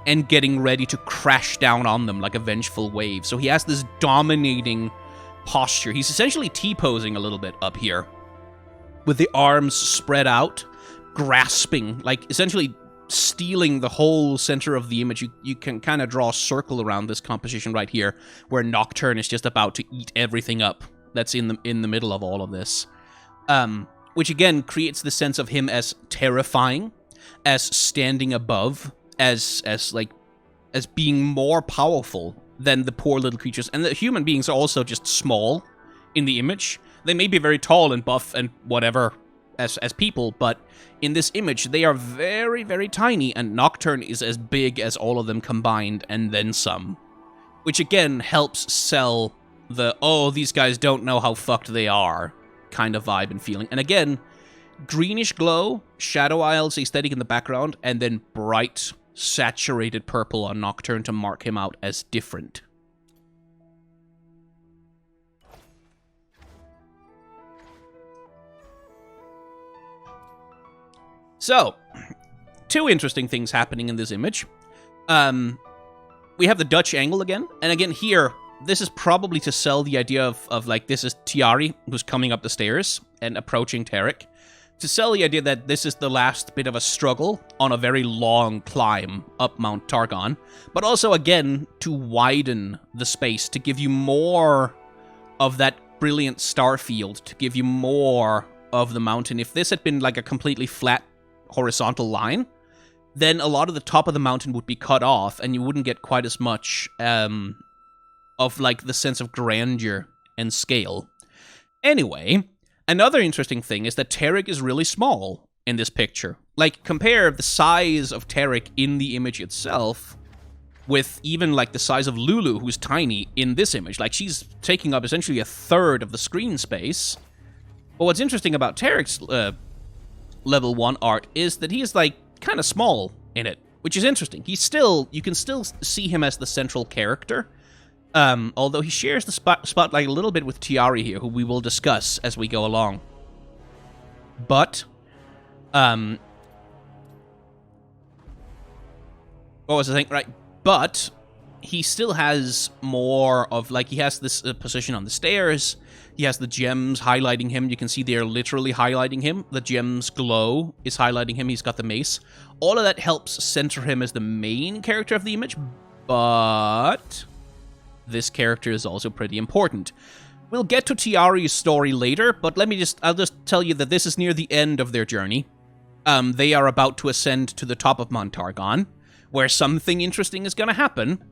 and getting ready to crash down on them like a vengeful wave. So he has this dominating posture. He's essentially T-posing a little bit up here, with the arms spread out, grasping, like essentially stealing the whole center of the image. You can kind of draw a circle around this composition right here, where Nocturne is just about to eat everything up that's in the middle of all of this. Which again creates the sense of him as terrifying, as standing above, as being more powerful than the poor little creatures. And the human beings are also just small in the image. They may be very tall and buff and whatever as people, but in this image they are very, very tiny, and Nocturne is as big as all of them combined and then some. Which again helps sell the, oh, these guys don't know how fucked they are kind of vibe and feeling. And again, greenish glow, Shadow Isles aesthetic in the background, and then bright, saturated purple on Nocturne to mark him out as different. So, two interesting things happening in this image. We have the Dutch angle again, and again here, this is probably to sell the idea of like, this is Tiari, who's coming up the stairs and approaching Taric. To sell the idea that this is the last bit of a struggle on a very long climb up Mount Targon. But also, again, to widen the space, to give you more of that brilliant star field, to give you more of the mountain. If this had been like a completely flat horizontal line, then a lot of the top of the mountain would be cut off, and you wouldn't get quite as much of like the sense of grandeur and scale. Anyway, another interesting thing is that Taric is really small in this picture. Like, compare the size of Taric in the image itself with even like the size of Lulu, who's tiny in this image. Like, she's taking up essentially a third of the screen space. But what's interesting about Taric's level 1 art is that he is like kind of small in it, which is interesting. You can still see him as the central character, although he shares the spotlight a little bit with Tiari here, who we will discuss as we go along. But, what was I saying? Right, but he still has more of, like, he has this position on the stairs. He has the gems highlighting him. You can see they're literally highlighting him. The gems glow is highlighting him. He's got the mace. All of that helps center him as the main character of the image, but this character is also pretty important. We'll get to Tiari's story later, but I'll just tell you that this is near the end of their journey. They are about to ascend to the top of Montargon, where something interesting is going to happen.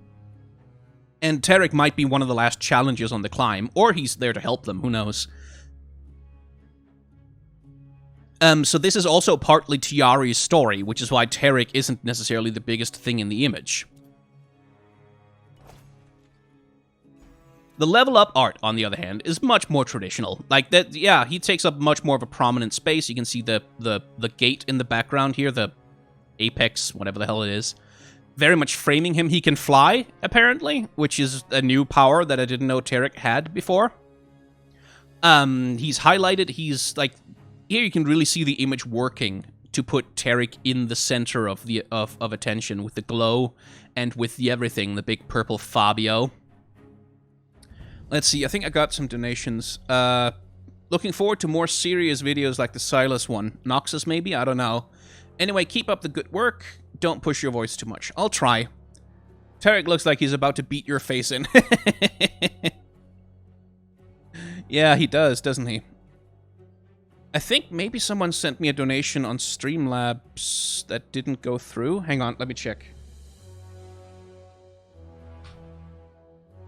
And Taric might be one of the last challenges on the climb, or he's there to help them, who knows. So this is also partly Tiari's story, which is why Taric isn't necessarily the biggest thing in the image. The level up art, on the other hand, is much more traditional. Like, that, yeah, he takes up much more of a prominent space. You can see the gate in the background here, the apex, whatever the hell it is. Very much framing him. He can fly, apparently, which is a new power that I didn't know Taric had before. He's highlighted. He's, like, here you can really see the image working to put Taric in the center of attention with the glow and with the everything, the big purple Fabio. Let's see, I think I got some donations. Looking forward to more serious videos like the Silas one. Noxus, maybe? I don't know. Anyway, keep up the good work. Don't push your voice too much. I'll try. Taric looks like he's about to beat your face in. Yeah, he does, doesn't he? I think maybe someone sent me a donation on Streamlabs that didn't go through. Hang on, let me check.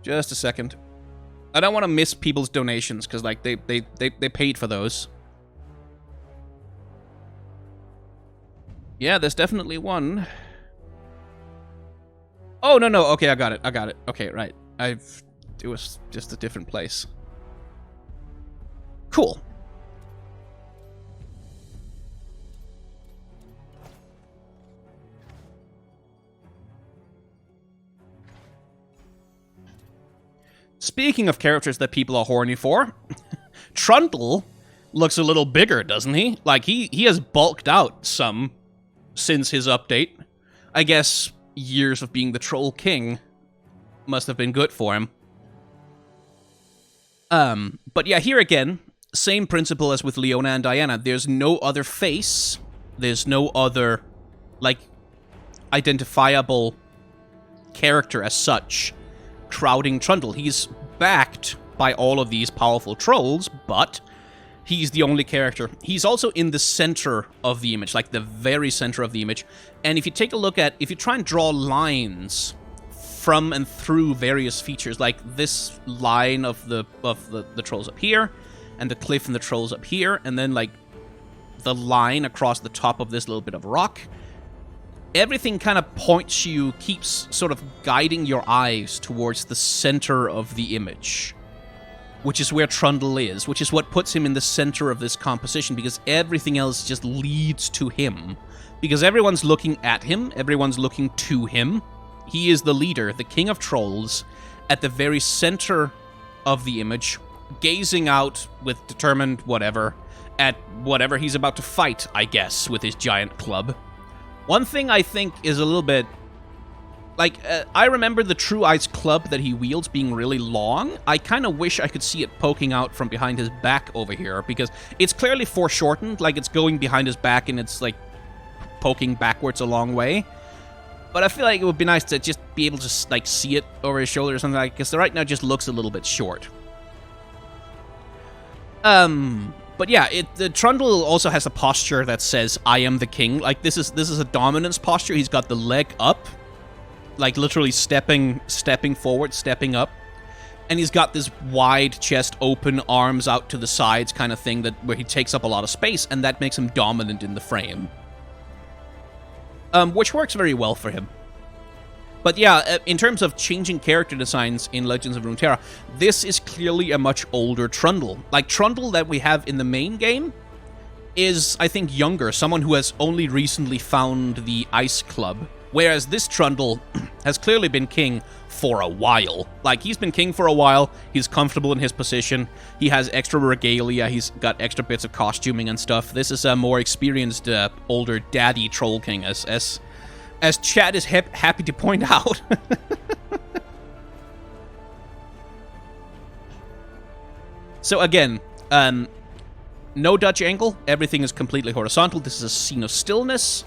Just a second. I don't want to miss people's donations, because, like, they paid for those. Yeah, there's definitely one. Oh, no. Okay, I got it. Okay, right. It was just a different place. Cool. Speaking of characters that people are horny for, Trundle looks a little bigger, doesn't he? Like, he has bulked out some since his update. I guess years of being the Troll King must have been good for him. But yeah, here again, same principle as with Leona and Diana. There's no other face. There's no other, like, identifiable character as such crowding Trundle. He's backed by all of these powerful trolls, but he's the only character. He's also in the center of the image, like the very center of the image. And if you take a look at, if you try and draw lines from and through various features, like this line of the trolls up here, and the cliff and the trolls up here, and then like the line across the top of this little bit of rock, everything kind of points you, keeps sort of guiding your eyes towards the center of the image, which is where Trundle is, which is what puts him in the center of this composition, because everything else just leads to him. Because everyone's looking at him, everyone's looking to him. He is the leader, the king of trolls, at the very center of the image, gazing out with determined whatever, at whatever he's about to fight, I guess, with his giant club. One thing I think is a little bit... Like, I remember the True Eyes club that he wields being really long. I kind of wish I could see it poking out from behind his back over here, because it's clearly foreshortened, like it's going behind his back and it's, like, poking backwards a long way. But I feel like it would be nice to just be able to, like, see it over his shoulder or something, like, because right now it just looks a little bit short. But yeah, the Trundle also has a posture that says, I am the king. Like, this is a dominance posture. He's got the leg up, like literally stepping forward, stepping up. And he's got this wide chest, open arms out to the sides kind of thing, where he takes up a lot of space, and that makes him dominant in the frame. Which works very well for him. But yeah, in terms of changing character designs in Legends of Runeterra, this is clearly a much older Trundle. Like, Trundle that we have in the main game is, I think, younger, someone who has only recently found the Ice Club. Whereas this Trundle has clearly been king for a while. Like, he's been king for a while, he's comfortable in his position, he has extra regalia, he's got extra bits of costuming and stuff. This is a more experienced, older daddy troll king, as Chad is happy to point out. So again, no Dutch angle, everything is completely horizontal. This is a scene of stillness.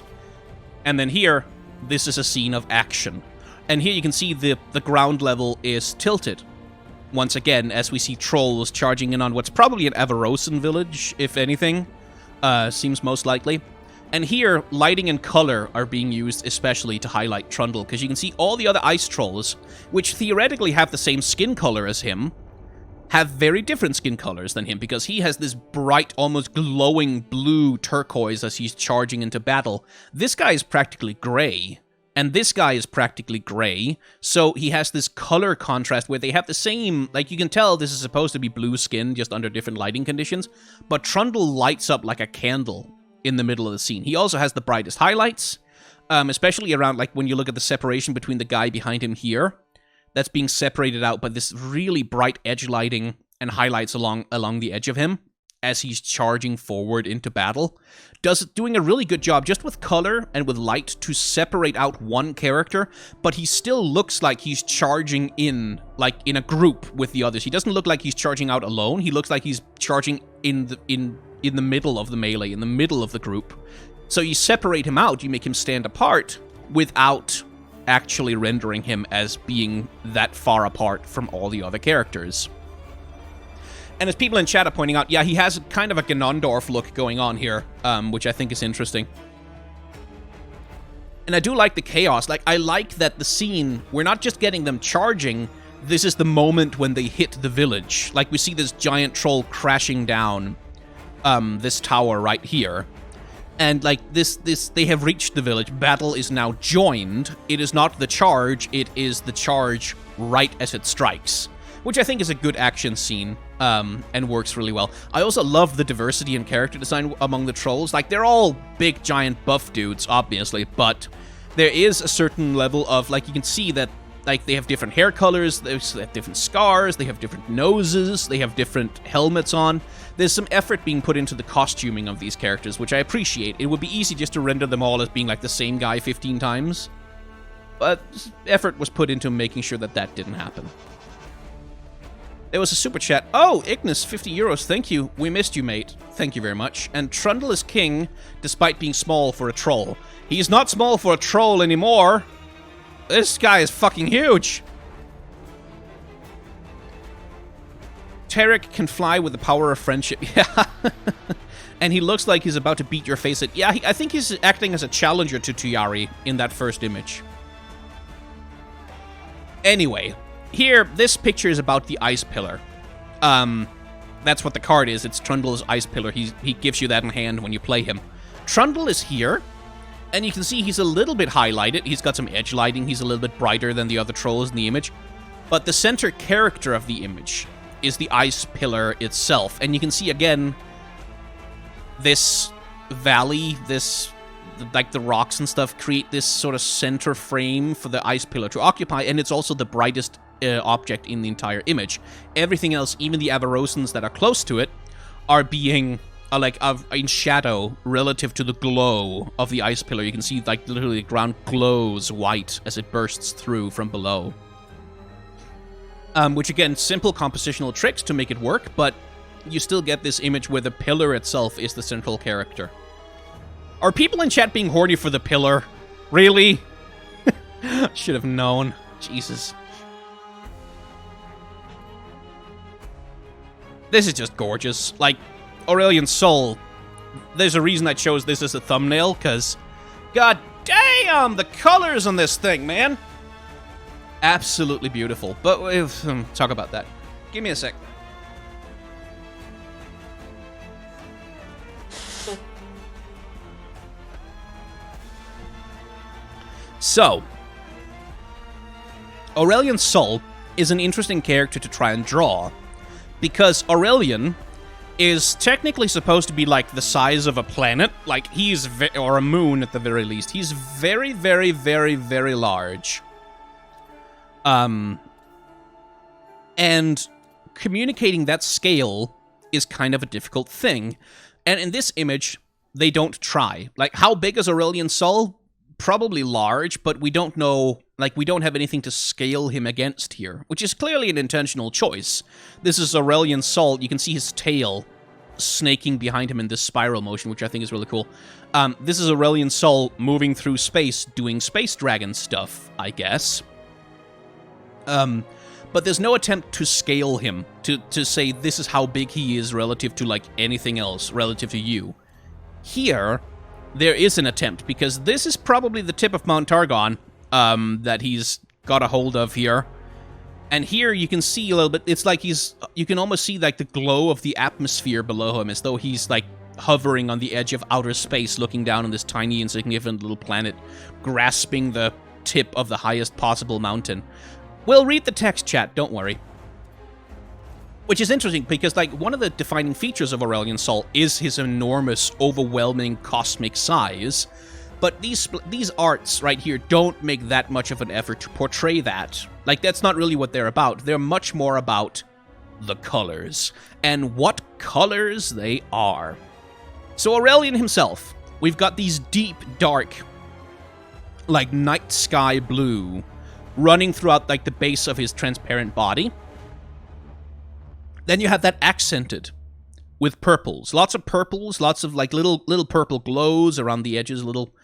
And then here, this is a scene of action. And here you can see the ground level is tilted. Once again, as we see trolls charging in on what's probably an Avarosan village, if anything. Seems most likely. And here, lighting and color are being used especially to highlight Trundle, because you can see all the other ice trolls, which theoretically have the same skin color as him, have very different skin colors than him, because he has this bright, almost glowing blue turquoise as he's charging into battle. This guy is practically gray, and this guy is practically gray, so he has this color contrast where they have the same, like, you can tell this is supposed to be blue skin, just under different lighting conditions, but Trundle lights up like a candle in the middle of the scene. He also has the brightest highlights, especially around, like, when you look at the separation between the guy behind him here. That's being separated out by this really bright edge lighting and highlights along the edge of him as he's charging forward into battle. Doing a really good job just with color and with light to separate out one character, but he still looks like he's charging in, like, in a group with the others. He doesn't look like he's charging out alone. He looks like he's charging in the middle of the melee, in the middle of the group. So you separate him out, you make him stand apart without actually rendering him as being that far apart from all the other characters. And as people in chat are pointing out, yeah, he has kind of a Ganondorf look going on here, which I think is interesting. And I do like the chaos. Like, I like that the scene, we're not just getting them charging, this is the moment when they hit the village. Like, we see this giant troll crashing down this tower right here. And, like, they have reached the village. Battle is now joined. It is not the charge, it is the charge right as it strikes. Which I think is a good action scene, and works really well. I also love the diversity in character design among the trolls. Like, they're all big, giant, buff dudes, obviously, but there is a certain level of, like, you can see that, like, they have different hair colors, they have different scars, they have different noses, they have different helmets on. There's some effort being put into the costuming of these characters, which I appreciate. It would be easy just to render them all as being, like, the same guy 15 times. But effort was put into making sure that that didn't happen. There was a super chat. Oh, Ignis, 50 euros, thank you. We missed you, mate. Thank you very much. And Trundle is king, despite being small for a troll. He's not small for a troll anymore. This guy is fucking huge. Taric can fly with the power of friendship. Yeah. And he looks like he's about to beat your face in. Yeah, I think he's acting as a challenger to Tuyari in that first image. Anyway, here, this picture is about the ice pillar. That's what the card is. It's Trundle's ice pillar. He gives you that in hand when you play him. Trundle is here. And you can see he's a little bit highlighted. He's got some edge lighting. He's a little bit brighter than the other trolls in the image. But the center character of the image is the ice pillar itself. And you can see, again, this valley, like the rocks and stuff, create this sort of center frame for the ice pillar to occupy. And it's also the brightest object in the entire image. Everything else, even the Avarosans that are close to it, are being in shadow relative to the glow of the ice pillar. You can see, like, literally the ground glows white as it bursts through from below. Which, again, simple compositional tricks to make it work, but you still get this image where the pillar itself is the central character. Are people in chat being horny for the pillar? Really? Should have known. Jesus. This is just gorgeous. Like, Aurelion Sol, there's a reason I chose this as a thumbnail, because god damn, the colors on this thing, man. Absolutely beautiful. But we'll talk about that. Give me a sec. So, Aurelion Sol is an interesting character to try and draw, because Aurelion is technically supposed to be like the size of a planet, like he's or a moon at the very least. He's very, very, very, very large. And communicating that scale is kind of a difficult thing. And in this image, they don't try. Like, how big is Aurelion Sol? Probably large, but we don't know, like, we don't have anything to scale him against here, which is clearly an intentional choice. This is Aurelion Sol. You can see his tail snaking behind him in this spiral motion, which I think is really cool. This is Aurelion Sol moving through space, doing space dragon stuff, I guess. But there's no attempt to scale him, to say this is how big he is relative to, like, anything else, relative to you. Here, there is an attempt, because this is probably the tip of Mount Targon that he's got a hold of here. And here you can see a little bit, it's like you can almost see like the glow of the atmosphere below him, as though he's like hovering on the edge of outer space, looking down on this tiny, insignificant little planet, grasping the tip of the highest possible mountain. We'll read the text, chat, don't worry. Which is interesting, because like one of the defining features of Aurelion Sol is his enormous, overwhelming cosmic size. But these arts right here don't make that much of an effort to portray that. Like, that's not really what they're about. They're much more about the colors, and what colors they are. So Aurelion himself, we've got these deep, dark, like night sky blue, running throughout like the base of his transparent body. Then you have that accented with purples. Lots of purples, lots of like little purple glows around the edges, little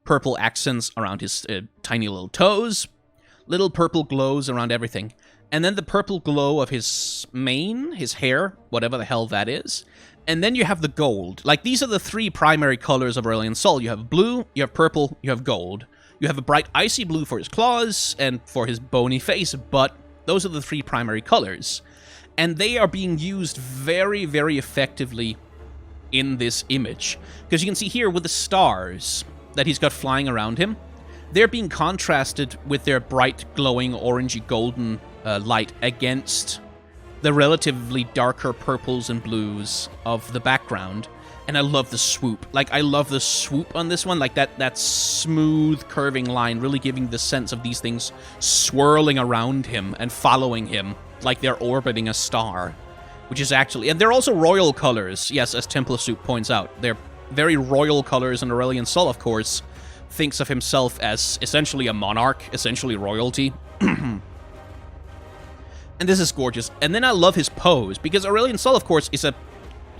purple accents around his tiny little toes, little purple glows around everything. And then the purple glow of his mane, his hair, whatever the hell that is. And then you have the gold. Like, these are the three primary colors of Aurelion Sol. You have blue, you have purple, you have gold. You have a bright icy blue for his claws and for his bony face, but those are the three primary colors. And they are being used very, very effectively in this image. Because you can see here with the stars that he's got flying around him, they're being contrasted with their bright, glowing, orangey, golden light against the relatively darker purples and blues of the background. And I love the swoop. Like, I love the swoop on this one. Like, that smooth, curving line, really giving the sense of these things swirling around him and following him like they're orbiting a star. Which is actually... And they're also royal colors, yes, as Temple Soup points out. They're very royal colors, and Aurelion Sol, of course, thinks of himself as essentially a monarch, essentially royalty. And this is gorgeous. And then I love his pose, because Aurelion Sol, of course, is a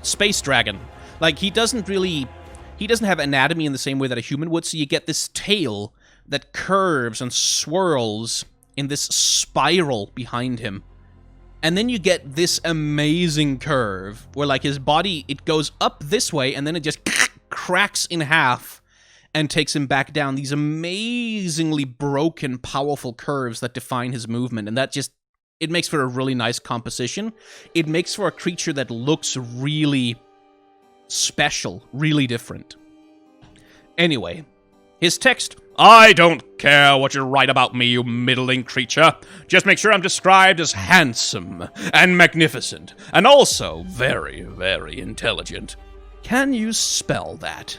space dragon. Like, he doesn't have anatomy in the same way that a human would, so you get this tail that curves and swirls in this spiral behind him. And then you get this amazing curve, where, like, his body, it goes up this way, and then it just cracks in half and takes him back down. These amazingly broken, powerful curves that define his movement, and that just... It makes for a really nice composition. It makes for a creature that looks really special, really different. Anyway, his text: I don't care what you write about me, you middling creature. Just make sure I'm described as handsome and magnificent, and also very, very intelligent. Can you spell that?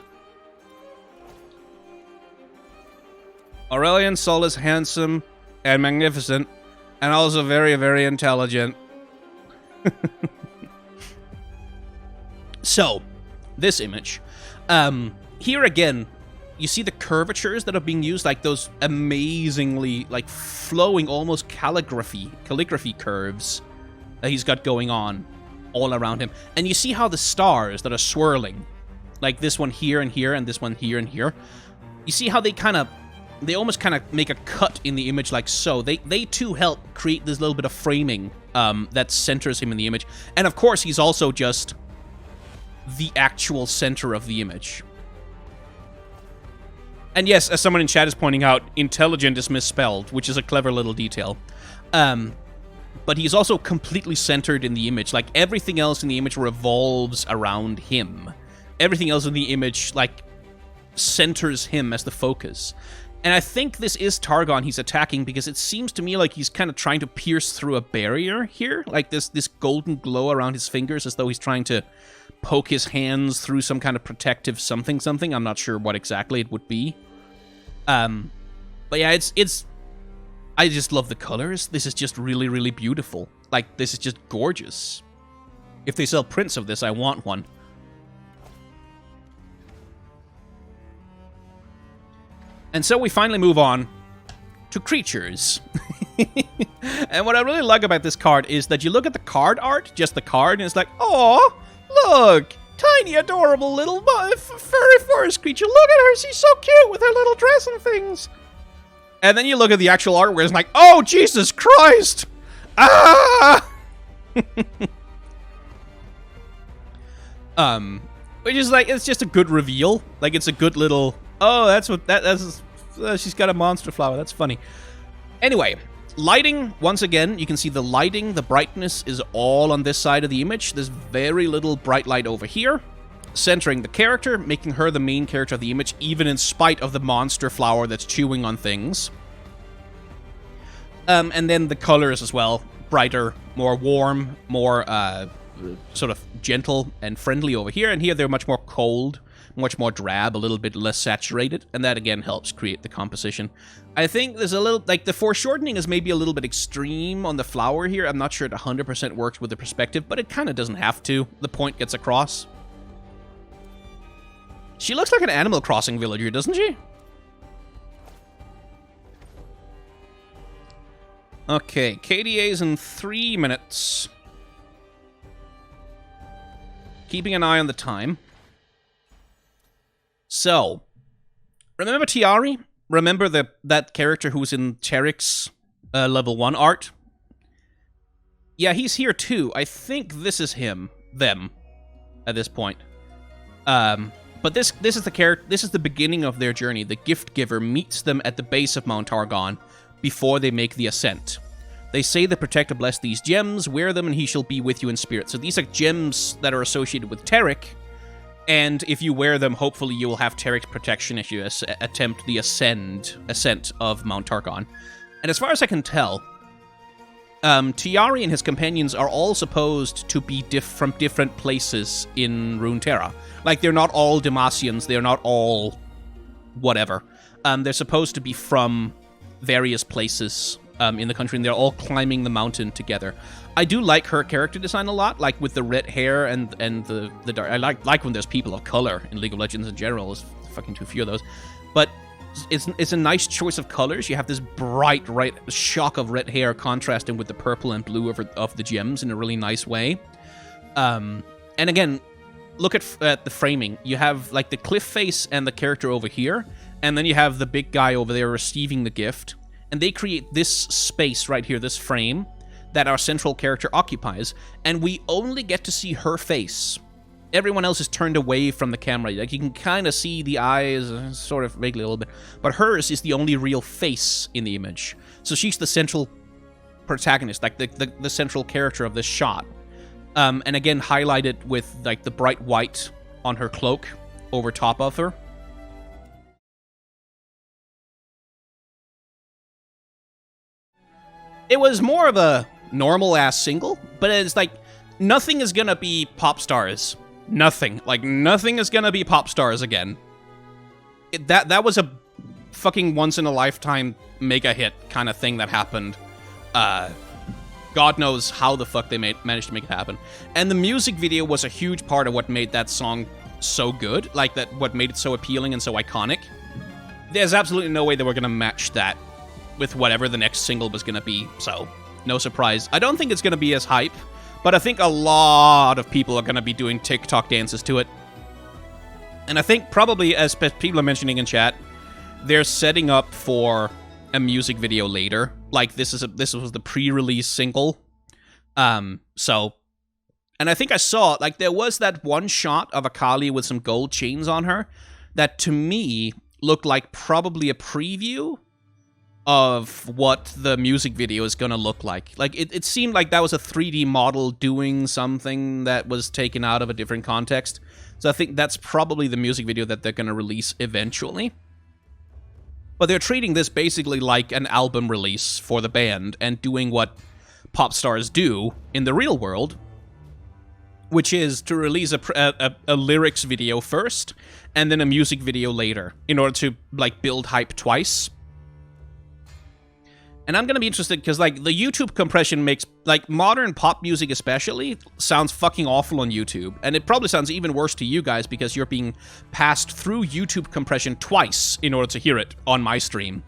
Aurelion Sol is handsome and magnificent, and also very, very intelligent. So, this image. Here again, you see the curvatures that are being used, like those amazingly, like, flowing, almost calligraphy curves that he's got going on all around him. And you see how the stars that are swirling, like this one here and here, and this one here and here, you see how they almost kind of make a cut in the image like so. They too help create this little bit of framing that centers him in the image. And of course, he's also just the actual center of the image. And yes, as someone in chat is pointing out, intelligent is misspelled, which is a clever little detail. But he's also completely centered in the image. Like, everything else in the image revolves around him. Everything else in the image, like, centers him as the focus. And I think this is Targon he's attacking, because it seems to me like he's kind of trying to pierce through a barrier here. Like this golden glow around his fingers, as though he's trying to poke his hands through some kind of protective something. I'm not sure what exactly it would be. But yeah, it's... I just love the colors. This is just really, really beautiful. Like, this is just gorgeous. If they sell prints of this, I want one. And so we finally move on to creatures. And what I really like about this card is that you look at the card art, just the card, and it's like, oh, look, tiny, adorable little furry forest creature. Look at her, she's so cute with her little dress and things. And then you look at the actual art where it's like, oh, Jesus Christ! Ah! Which is like, it's just a good reveal. Like, it's a good little, oh, that's she's got a monster flower. That's funny. Anyway, lighting, once again, you can see the lighting, the brightness is all on this side of the image. There's very little bright light over here. Centering the character, making her the main character of the image, even in spite of the monster flower that's chewing on things. And then the colors as well. Brighter, more warm, more sort of gentle and friendly over here. And here they're much more cold, much more drab, a little bit less saturated. And that, again, helps create the composition. I think there's a little, like, the foreshortening is maybe a little bit extreme on the flower here. I'm not sure it 100% works with the perspective, but it kind of doesn't have to. The point gets across. She looks like an Animal Crossing villager, doesn't she? Okay, KDA's in 3 minutes. Keeping an eye on the time. So, remember Tiari? Remember that character who's in Taric's level 1 art? Yeah, he's here too. I think this is them, at this point. But this is the character. This is the beginning of their journey. The gift giver meets them at the base of Mount Targon before they make the ascent. They say the protector bless these gems, wear them, and he shall be with you in spirit. So these are gems that are associated with Taric, and if you wear them, hopefully you will have Taric's protection if you attempt the ascent of Mount Targon. And as far as I can tell, Tiari and his companions are all supposed to be from different places in Runeterra. Like, they're not all Demacians, they're not all whatever. They're supposed to be from various places in the country, and they're all climbing the mountain together. I do like her character design a lot, like with the red hair and the dark. I like when there's people of color in League of Legends in general. There's fucking too few of those. But it's a nice choice of colors. You have this bright shock of red hair contrasting with the purple and blue of the gems in a really nice way. And again, look at the framing. You have like the cliff face and the character over here, and then you have the big guy over there receiving the gift. And they create this space right here, this frame, that our central character occupies, and we only get to see her face. Everyone else is turned away from the camera. Like, you can kind of see the eyes, sort of vaguely a little bit, but hers is the only real face in the image. So she's the central protagonist, like the central character of this shot. And again, highlighted with like the bright white on her cloak over top of her. It was more of a normal-ass single, but it's like, nothing is gonna be pop stars. Nothing. Like, nothing is gonna be pop stars again. That was a fucking once-in-a-lifetime mega hit kind of thing that happened. God knows how the fuck they managed to make it happen. And the music video was a huge part of what made that song so good. Like, what made it so appealing and so iconic. There's absolutely no way they were gonna match that with whatever the next single was going to be, so no surprise. I don't think it's going to be as hype, but I think a lot of people are going to be doing TikTok dances to it. And I think probably, as people are mentioning in chat, they're setting up for a music video later. Like, this was the pre-release single. So, and I think I saw, like, there was that one shot of Akali with some gold chains on her that, to me, looked like probably a preview of what the music video is gonna look like. Like, it seemed like that was a 3D model doing something that was taken out of a different context. So I think that's probably the music video that they're gonna release eventually. But they're treating this basically like an album release for the band and doing what pop stars do in the real world, which is to release a lyrics video first and then a music video later in order to, like, build hype twice. And I'm gonna be interested because, like, the YouTube compression makes, like, modern pop music especially sounds fucking awful on YouTube. And it probably sounds even worse to you guys because you're being passed through YouTube compression twice in order to hear it on my stream.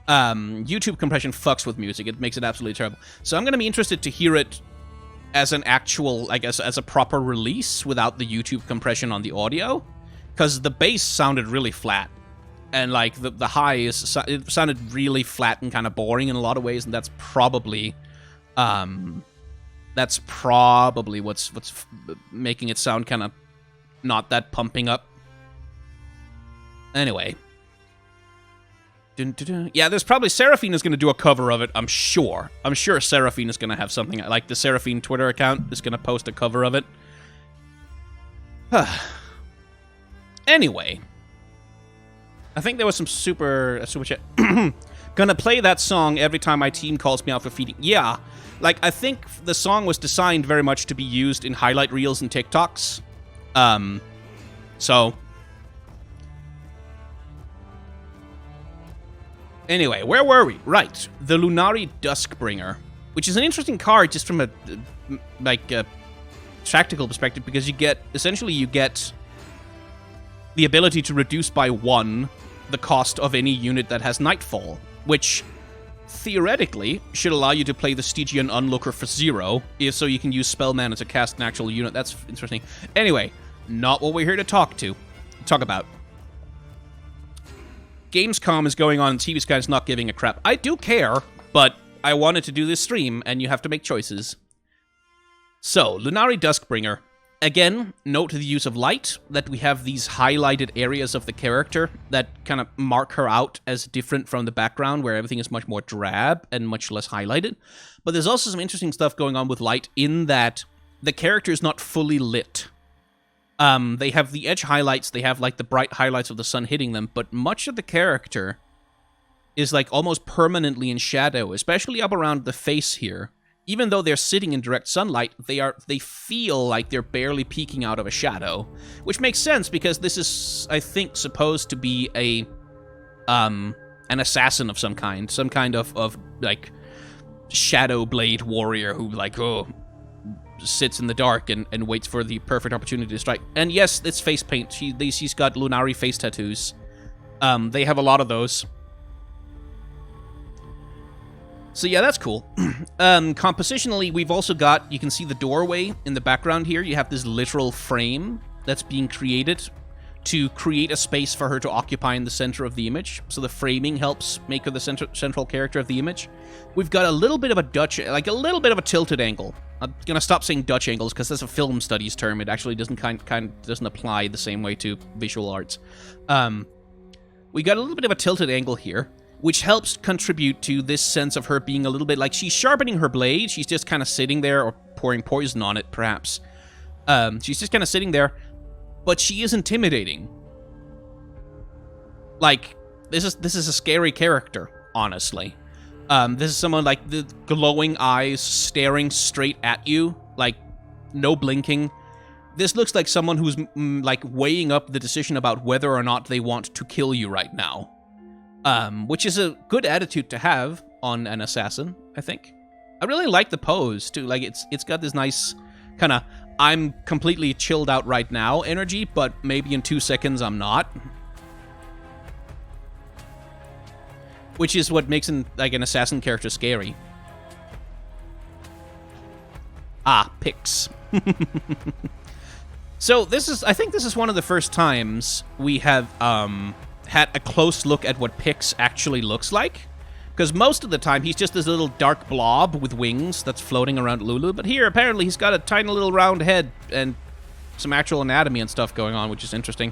YouTube compression fucks with music. It makes it absolutely terrible. So I'm gonna be interested to hear it as an actual, like, as a proper release without the YouTube compression on the audio. Because the bass sounded really flat. And, like, the highs, it sounded really flat and kind of boring in a lot of ways, and that's probably what's making it sound kind of not that pumping up. Anyway. Dun, dun, dun. Yeah, there's probably, Seraphine is going to do a cover of it, I'm sure. I'm sure Seraphine is going to have something, like the Seraphine Twitter account is going to post a cover of it. Anyway. I think there was some super chat. Gonna play that song every time my team calls me out for feeding. Yeah, like, I think the song was designed very much to be used in highlight reels and TikToks. So. Anyway, where were we? Right, the Lunari Duskbringer, which is an interesting card just from a tactical perspective, because you get the ability to reduce by 1 the cost of any unit that has Nightfall, which theoretically should allow you to play the Stygian Onlooker for 0, if so you can use spell mana to cast an actual unit. That's interesting. Anyway, not what we're here to talk about. Gamescom is going on, and TV Sky is not giving a crap. I do care, but I wanted to do this stream, and you have to make choices. So, Lunari Duskbringer. Again, note the use of light, that we have these highlighted areas of the character that kind of mark her out as different from the background, where everything is much more drab and much less highlighted. But there's also some interesting stuff going on with light in that the character is not fully lit. They have the edge highlights, they have, like, the bright highlights of the sun hitting them, but much of the character is, like, almost permanently in shadow, especially up around the face here. Even though they're sitting in direct sunlight, they feel like they're barely peeking out of a shadow. Which makes sense, because this is, I think, supposed to be an assassin of some kind of like, shadow blade warrior who, like, sits in the dark and waits for the perfect opportunity to strike. And yes, it's face paint. She's got Lunari face tattoos. They have a lot of those. So yeah, that's cool. Compositionally, we've also got, you can see the doorway in the background here. You have this literal frame that's being created to create a space for her to occupy in the center of the image. So the framing helps make her the central character of the image. We've got a little bit of a a tilted angle. I'm gonna stop saying Dutch angles because that's a film studies term. It actually doesn't doesn't apply the same way to visual arts. We got a little bit of a tilted angle here, which helps contribute to this sense of her being a little bit like she's sharpening her blade. She's just kind of sitting there, or pouring poison on it, perhaps. She's just kind of sitting there, but she is intimidating. Like, this is a scary character, honestly. This is someone, like, the glowing eyes staring straight at you, like, no blinking. This looks like someone who's, like, weighing up the decision about whether or not they want to kill you right now. Which is a good attitude to have on an assassin, I think. I really like the pose, too. Like, it's got this nice kind of, I'm completely chilled out right now energy, but maybe in 2 seconds I'm not. Which is what makes an assassin character scary. Ah, Pix. So I think this is one of the first times we have, had a close look at what Pix actually looks like. Because most of the time, he's just this little dark blob with wings that's floating around Lulu. But here, apparently, he's got a tiny little round head and some actual anatomy and stuff going on, which is interesting.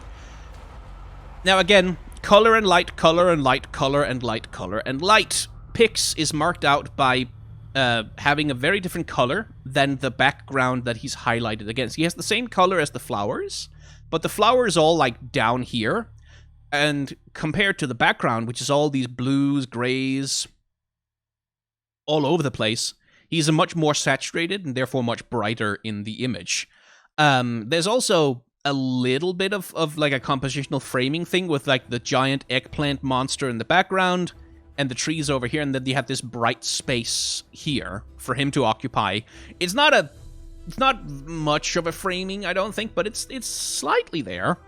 Now, again, color and light, color and light, color and light, color and light. Pix is marked out by having a very different color than the background that he's highlighted against. He has the same color as the flowers, but the flower is all, like, down here. And compared to the background, which is all these blues, grays, all over the place, he's a much more saturated and therefore much brighter in the image. There's also a little bit of like a compositional framing thing with like the giant eggplant monster in the background and the trees over here, and then you have this bright space here for him to occupy. It's not much of a framing, I don't think, but it's slightly there.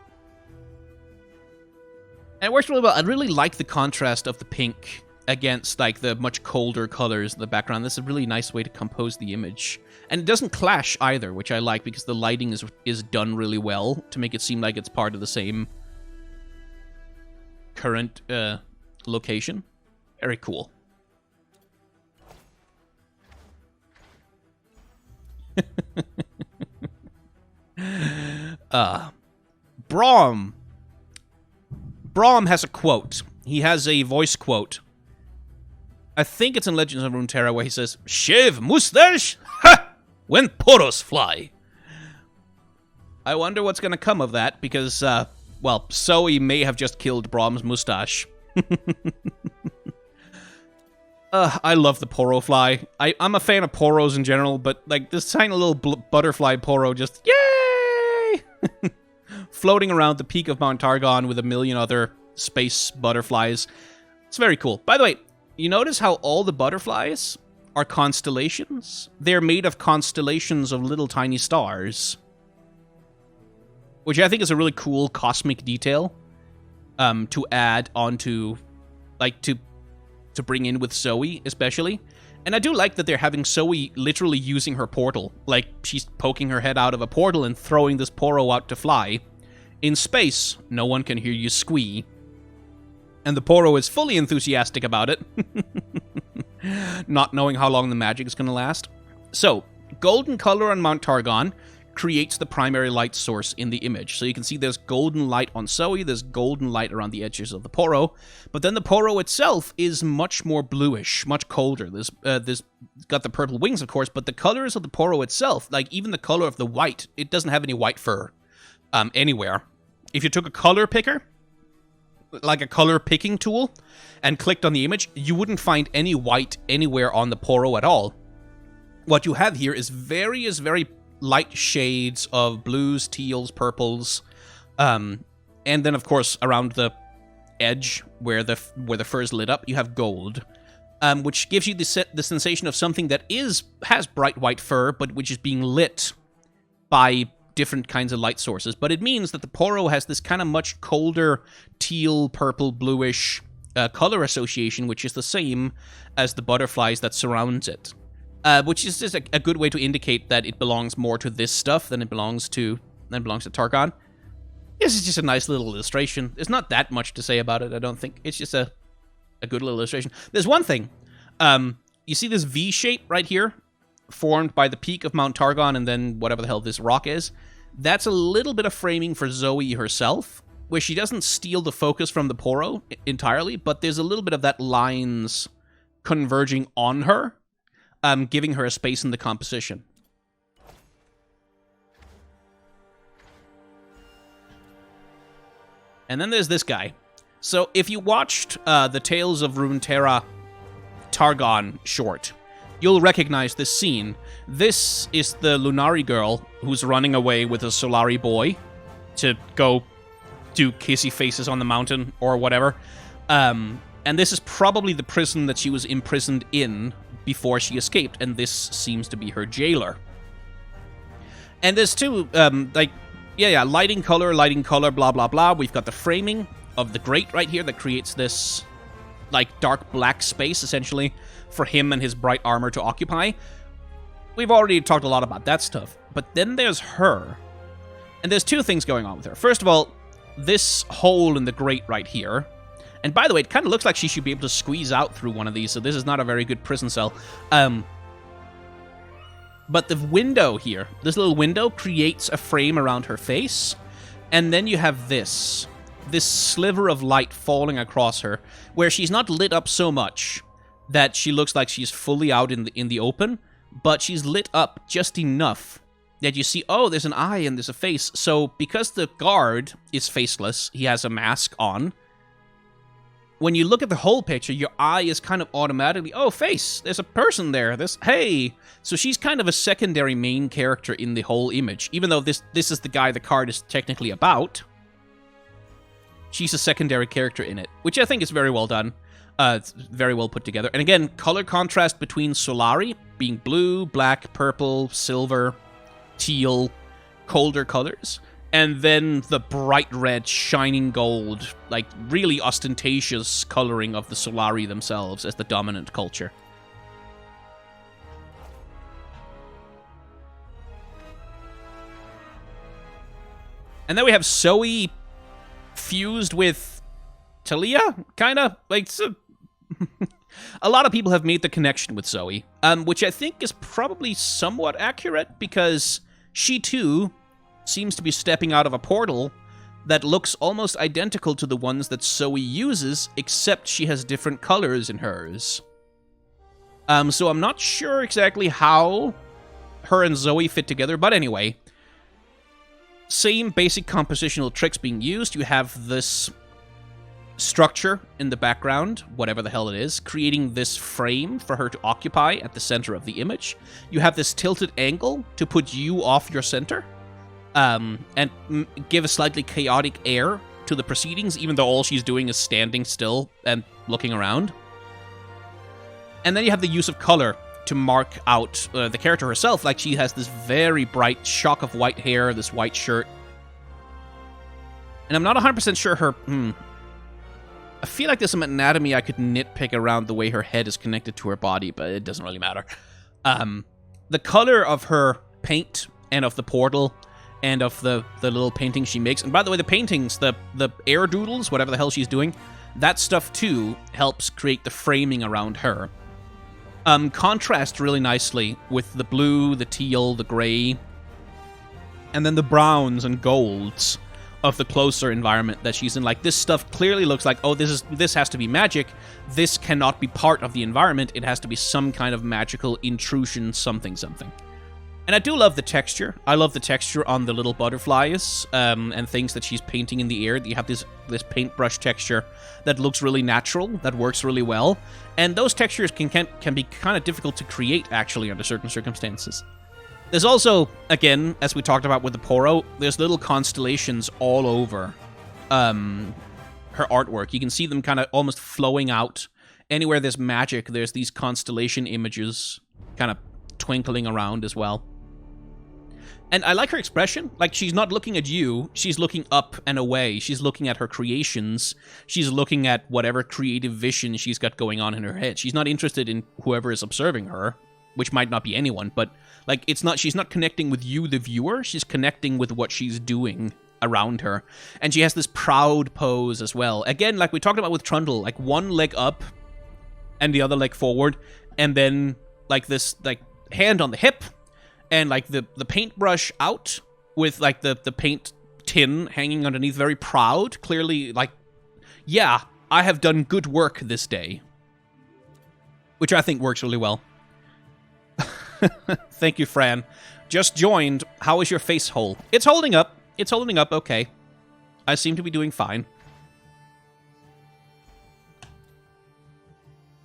And it works really well. I really like the contrast of the pink against like the much colder colors in the background. This is a really nice way to compose the image. And it doesn't clash either, which I like because the lighting is done really well to make it seem like it's part of the same current location. Very cool. Braum. Braum has a quote. He has a voice quote. I think it's in Legends of Runeterra where he says, "Shave mustache? Ha! When poros fly." I wonder what's going to come of that because, well, Zoe may have just killed Braum's mustache. I love the poro fly. I'm a fan of poros in general, but like this tiny little butterfly poro just, yay! Floating around the peak of Mount Targon with a million other space butterflies. It's very cool. By the way, you notice how all the butterflies are constellations? They're made of constellations of little tiny stars. Which I think is a really cool cosmic detail to add onto, like, to bring in with Zoe, especially. And I do like that they're having Zoe literally using her portal. Like, she's poking her head out of a portal and throwing this poro out to fly. In space, no one can hear you squee. And the poro is fully enthusiastic about it. Not knowing how long the magic is going to last. So, golden color on Mount Targon creates the primary light source in the image. So you can see there's golden light on Zoe, there's golden light around the edges of the poro, but then the poro itself is much more bluish, much colder. There's got the purple wings, of course, but the colors of the poro itself, like even the color of the white, it doesn't have any white fur anywhere. If you took a color picker, like a color picking tool, and clicked on the image, you wouldn't find any white anywhere on the poro at all. What you have here is various very light shades of blues, teals, purples, and then of course around the edge where the fur is lit up, you have gold, which gives you the sensation of something that has bright white fur, but which is being lit by different kinds of light sources. But it means that the poro has this kind of much colder teal, purple, bluish color association, which is the same as the butterflies that surrounds it. Which is just a good way to indicate that it belongs more to this stuff than it belongs to Targon. This is just a nice little illustration. There's not that much to say about it, I don't think. It's just a good little illustration. There's one thing. You see this V shape right here, formed by the peak of Mount Targon and then whatever the hell this rock is? That's a little bit of framing for Zoe herself, where she doesn't steal the focus from the poro entirely, but there's a little bit of that lines converging on her, giving her a space in the composition. And then there's this guy. So if you watched the Tales of Runeterra Targon short, you'll recognize this scene. This is the Lunari girl who's running away with a Solari boy to go do kissy faces on the mountain or whatever. And this is probably the prison that she was imprisoned in before she escaped, and this seems to be her jailer. And there's two, lighting color, blah, blah, blah. We've got the framing of the grate right here that creates this, like, dark black space, essentially, for him and his bright armor to occupy. We've already talked a lot about that stuff. But then there's her. And there's two things going on with her. First of all, this hole in the grate right here. And by the way, it kind of looks like she should be able to squeeze out through one of these, so this is not a very good prison cell. But the window here, this little window, creates a frame around her face. And then you have this sliver of light falling across her, where she's not lit up so much that she looks like she's fully out in the open, but she's lit up just enough that you see, oh, there's an eye and there's a face. So because the guard is faceless, he has a mask on. When you look at the whole picture, your eye is kind of automatically, oh, face, there's a person there, hey. So she's kind of a secondary main character in the whole image. Even though this is the guy the card is technically about, she's a secondary character in it, which I think is very well done. It's very well put together. And again, color contrast between Solari being blue, black, purple, silver, teal, colder colors, and then the bright red, shining gold, like really ostentatious coloring of the Solari themselves as the dominant culture. And then we have Zoe fused with Talia, kind of. Like, so a lot of people have made the connection with Zoe, which I think is probably somewhat accurate, because she too seems to be stepping out of a portal that looks almost identical to the ones that Zoe uses, except she has different colors in hers. So I'm not sure exactly how her and Zoe fit together, but anyway, same basic compositional tricks being used. You have this structure in the background, whatever the hell it is, creating this frame for her to occupy at the center of the image. You have this tilted angle to put you off your center, and give a slightly chaotic air to the proceedings, even though all she's doing is standing still and looking around. And then you have the use of color to mark out the character herself, like she has this very bright shock of white hair, this white shirt. And I'm not 100% sure her... I feel like there's some anatomy I could nitpick around the way her head is connected to her body, but it doesn't really matter. The color of her paint and of the portal and of the little paintings she makes. And by the way, the paintings, the air doodles, whatever the hell she's doing, that stuff too helps create the framing around her. Contrasts really nicely with the blue, the teal, the gray, and then the browns and golds of the closer environment that she's in. Like, this stuff clearly looks like, oh, this has to be magic. This cannot be part of the environment. It has to be some kind of magical intrusion, something. And I do love the texture. I love the texture on the little butterflies and things that she's painting in the air. You have this paintbrush texture that looks really natural, that works really well. And those textures can be kind of difficult to create, actually, under certain circumstances. There's also, again, as we talked about with the Poro, there's little constellations all over her artwork. You can see them kind of almost flowing out. Anywhere there's magic, there's these constellation images kind of twinkling around as well. And I like her expression. Like, she's not looking at you. She's looking up and away. She's looking at her creations. She's looking at whatever creative vision she's got going on in her head. She's not interested in whoever is observing her, which might not be anyone, but like, she's not connecting with you, the viewer. She's connecting with what she's doing around her. And she has this proud pose as well. Again, like we talked about with Trundle, like one leg up and the other leg forward, and then like this, like, hand on the hip, and like the paintbrush out with like the paint tin hanging underneath, very proud, clearly like, yeah, I have done good work this day. Which I think works really well. Thank you, Fran. Just joined. How is your face hole? It's holding up. It's holding up okay. I seem to be doing fine.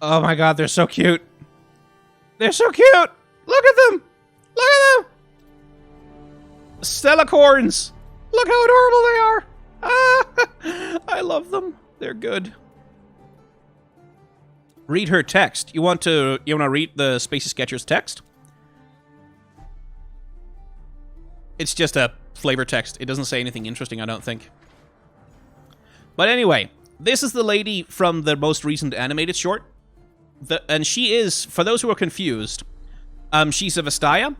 Oh my god, they're so cute. They're so cute! Look at them! Look at them! Stellacorns! Look how adorable they are! Ah, I love them. They're good. Read her text. You want to read the Spacey Sketchers text? It's just a flavor text. It doesn't say anything interesting, I don't think. But anyway, this is the lady from the most recent animated short. And she is, for those who are confused, she's a Vestaya.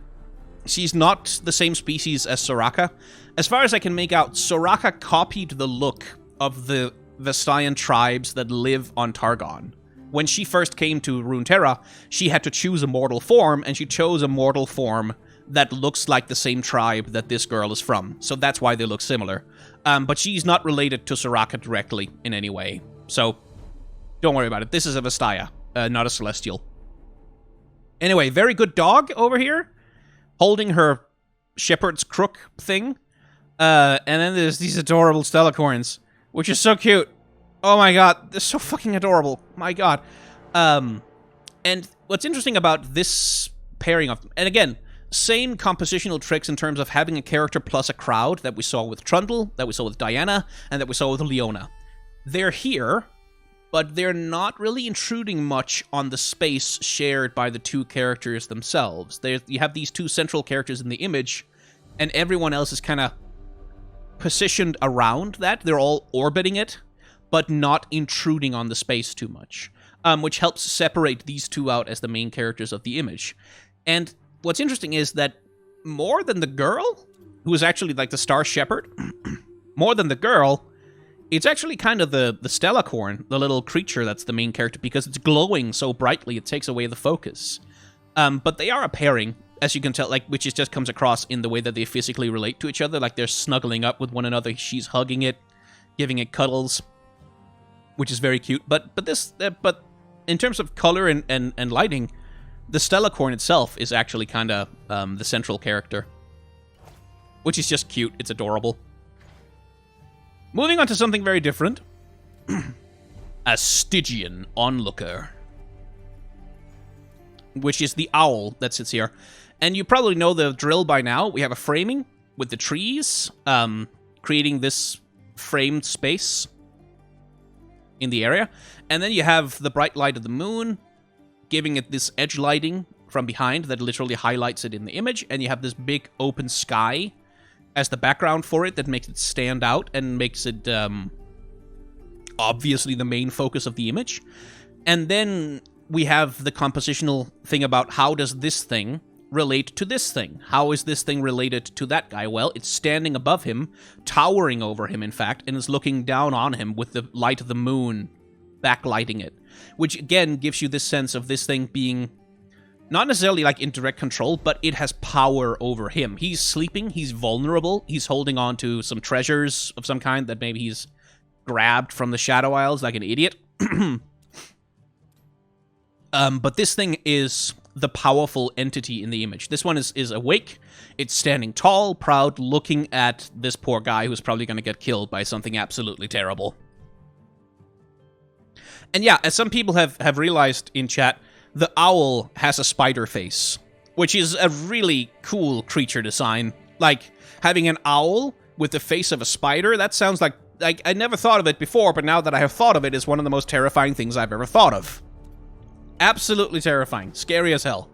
She's not the same species as Soraka. As far as I can make out, Soraka copied the look of the Vestayan tribes that live on Targon. When she first came to Runeterra, she had to choose a mortal form, and she chose a mortal form that looks like the same tribe that this girl is from. So that's why they look similar. But she's not related to Soraka directly in any way. So don't worry about it. This is a Vestaya, not a Celestial. Anyway, very good dog over here, holding her shepherd's crook thing. And then there's these adorable Stellacorns, which is so cute. Oh my god, they're so fucking adorable. My god. And what's interesting about this pairing of... And again, same compositional tricks in terms of having a character plus a crowd that we saw with Trundle, that we saw with Diana, and that we saw with Leona. They're here, but they're not really intruding much on the space shared by the two characters themselves. You have these two central characters in the image, and everyone else is kind of positioned around that. They're all orbiting it, but not intruding on the space too much, which helps separate these two out as the main characters of the image. And what's interesting is that more than the girl, who is actually like the Star Shepherd, more than the girl, it's actually kind of the Stellacorn, the little creature that's the main character, because it's glowing so brightly it takes away the focus. But they are a pairing, as you can tell, like, which just comes across in the way that they physically relate to each other. Like, they're snuggling up with one another. She's hugging it, giving it cuddles, which is very cute. But in terms of color and lighting, the Stellacorn itself is actually kind of the central character, which is just cute. It's adorable. Moving on to something very different. A Stygian Onlooker, which is the owl that sits here. And you probably know the drill by now. We have a framing with the trees, creating this framed space in the area. And then you have the bright light of the moon, giving it this edge lighting from behind that literally highlights it in the image. And you have this big open sky as the background for it that makes it stand out and makes it obviously the main focus of the image. And then we have the compositional thing about how does this thing relate to this thing? How is this thing related to that guy? Well, it's standing above him, towering over him, in fact, and is looking down on him with the light of the moon backlighting it, which again gives you this sense of this thing being not necessarily like in direct control, but it has power over him. He's sleeping, he's vulnerable, he's holding on to some treasures of some kind that maybe he's grabbed from the Shadow Isles like an idiot. But this thing is the powerful entity in the image. This one is awake, it's standing tall, proud, looking at this poor guy who's probably going to get killed by something absolutely terrible. And yeah, as some people have realized in chat, the owl has a spider face, which is a really cool creature design. Like, having an owl with the face of a spider, that sounds like I never thought of it before, but now that I have thought of it, it's one of the most terrifying things I've ever thought of. Absolutely terrifying. Scary as hell.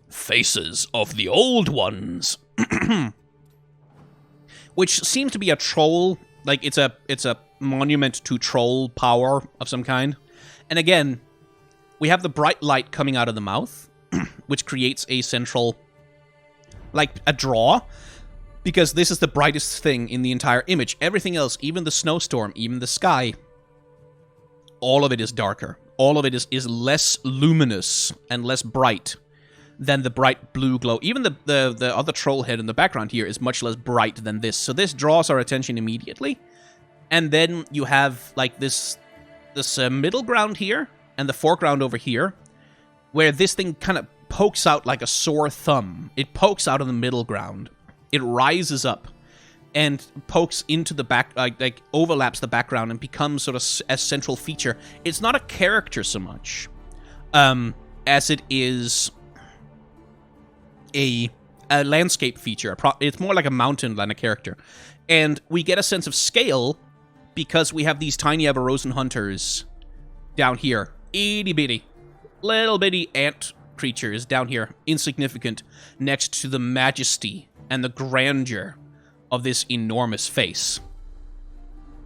Faces of the Old Ones. Which seems to be a troll. Like, it's a monument to troll power of some kind. And again, we have the bright light coming out of the mouth, which creates a central, like, a draw, because this is the brightest thing in the entire image. Everything else, even the snowstorm, even the sky, all of it is darker. All of it is less luminous and less bright than the bright blue glow. Even the other troll head in the background here is much less bright than this. So this draws our attention immediately. And then you have, like, this middle ground here, and the foreground over here, where this thing kind of pokes out like a sore thumb. It pokes out of the middle ground. It rises up, and pokes into the back, like overlaps the background, and becomes sort of a central feature. It's not a character so much, as it is a landscape feature. It's more like a mountain than a character. And we get a sense of scale, because we have these tiny Aberosan hunters down here. Itty-bitty. Little bitty ant creatures down here. Insignificant. Next to the majesty and the grandeur of this enormous face.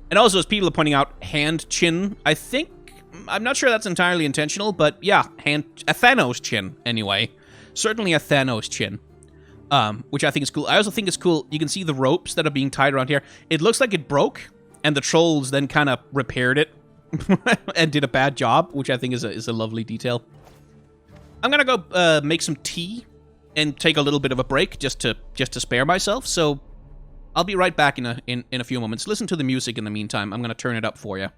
And also, as people are pointing out, hand chin. I'm not sure that's entirely intentional, but yeah, a Thanos chin, anyway. Certainly a Thanos chin. Which I think is cool. I also think it's cool, you can see the ropes that are being tied around here. It looks like it broke, and the trolls then kind of repaired it and did a bad job, which I think is a lovely detail. I'm gonna go make some tea and take a little bit of a break just to spare myself. So I'll be right back in a few moments. Listen to the music in the meantime. I'm gonna turn it up for you.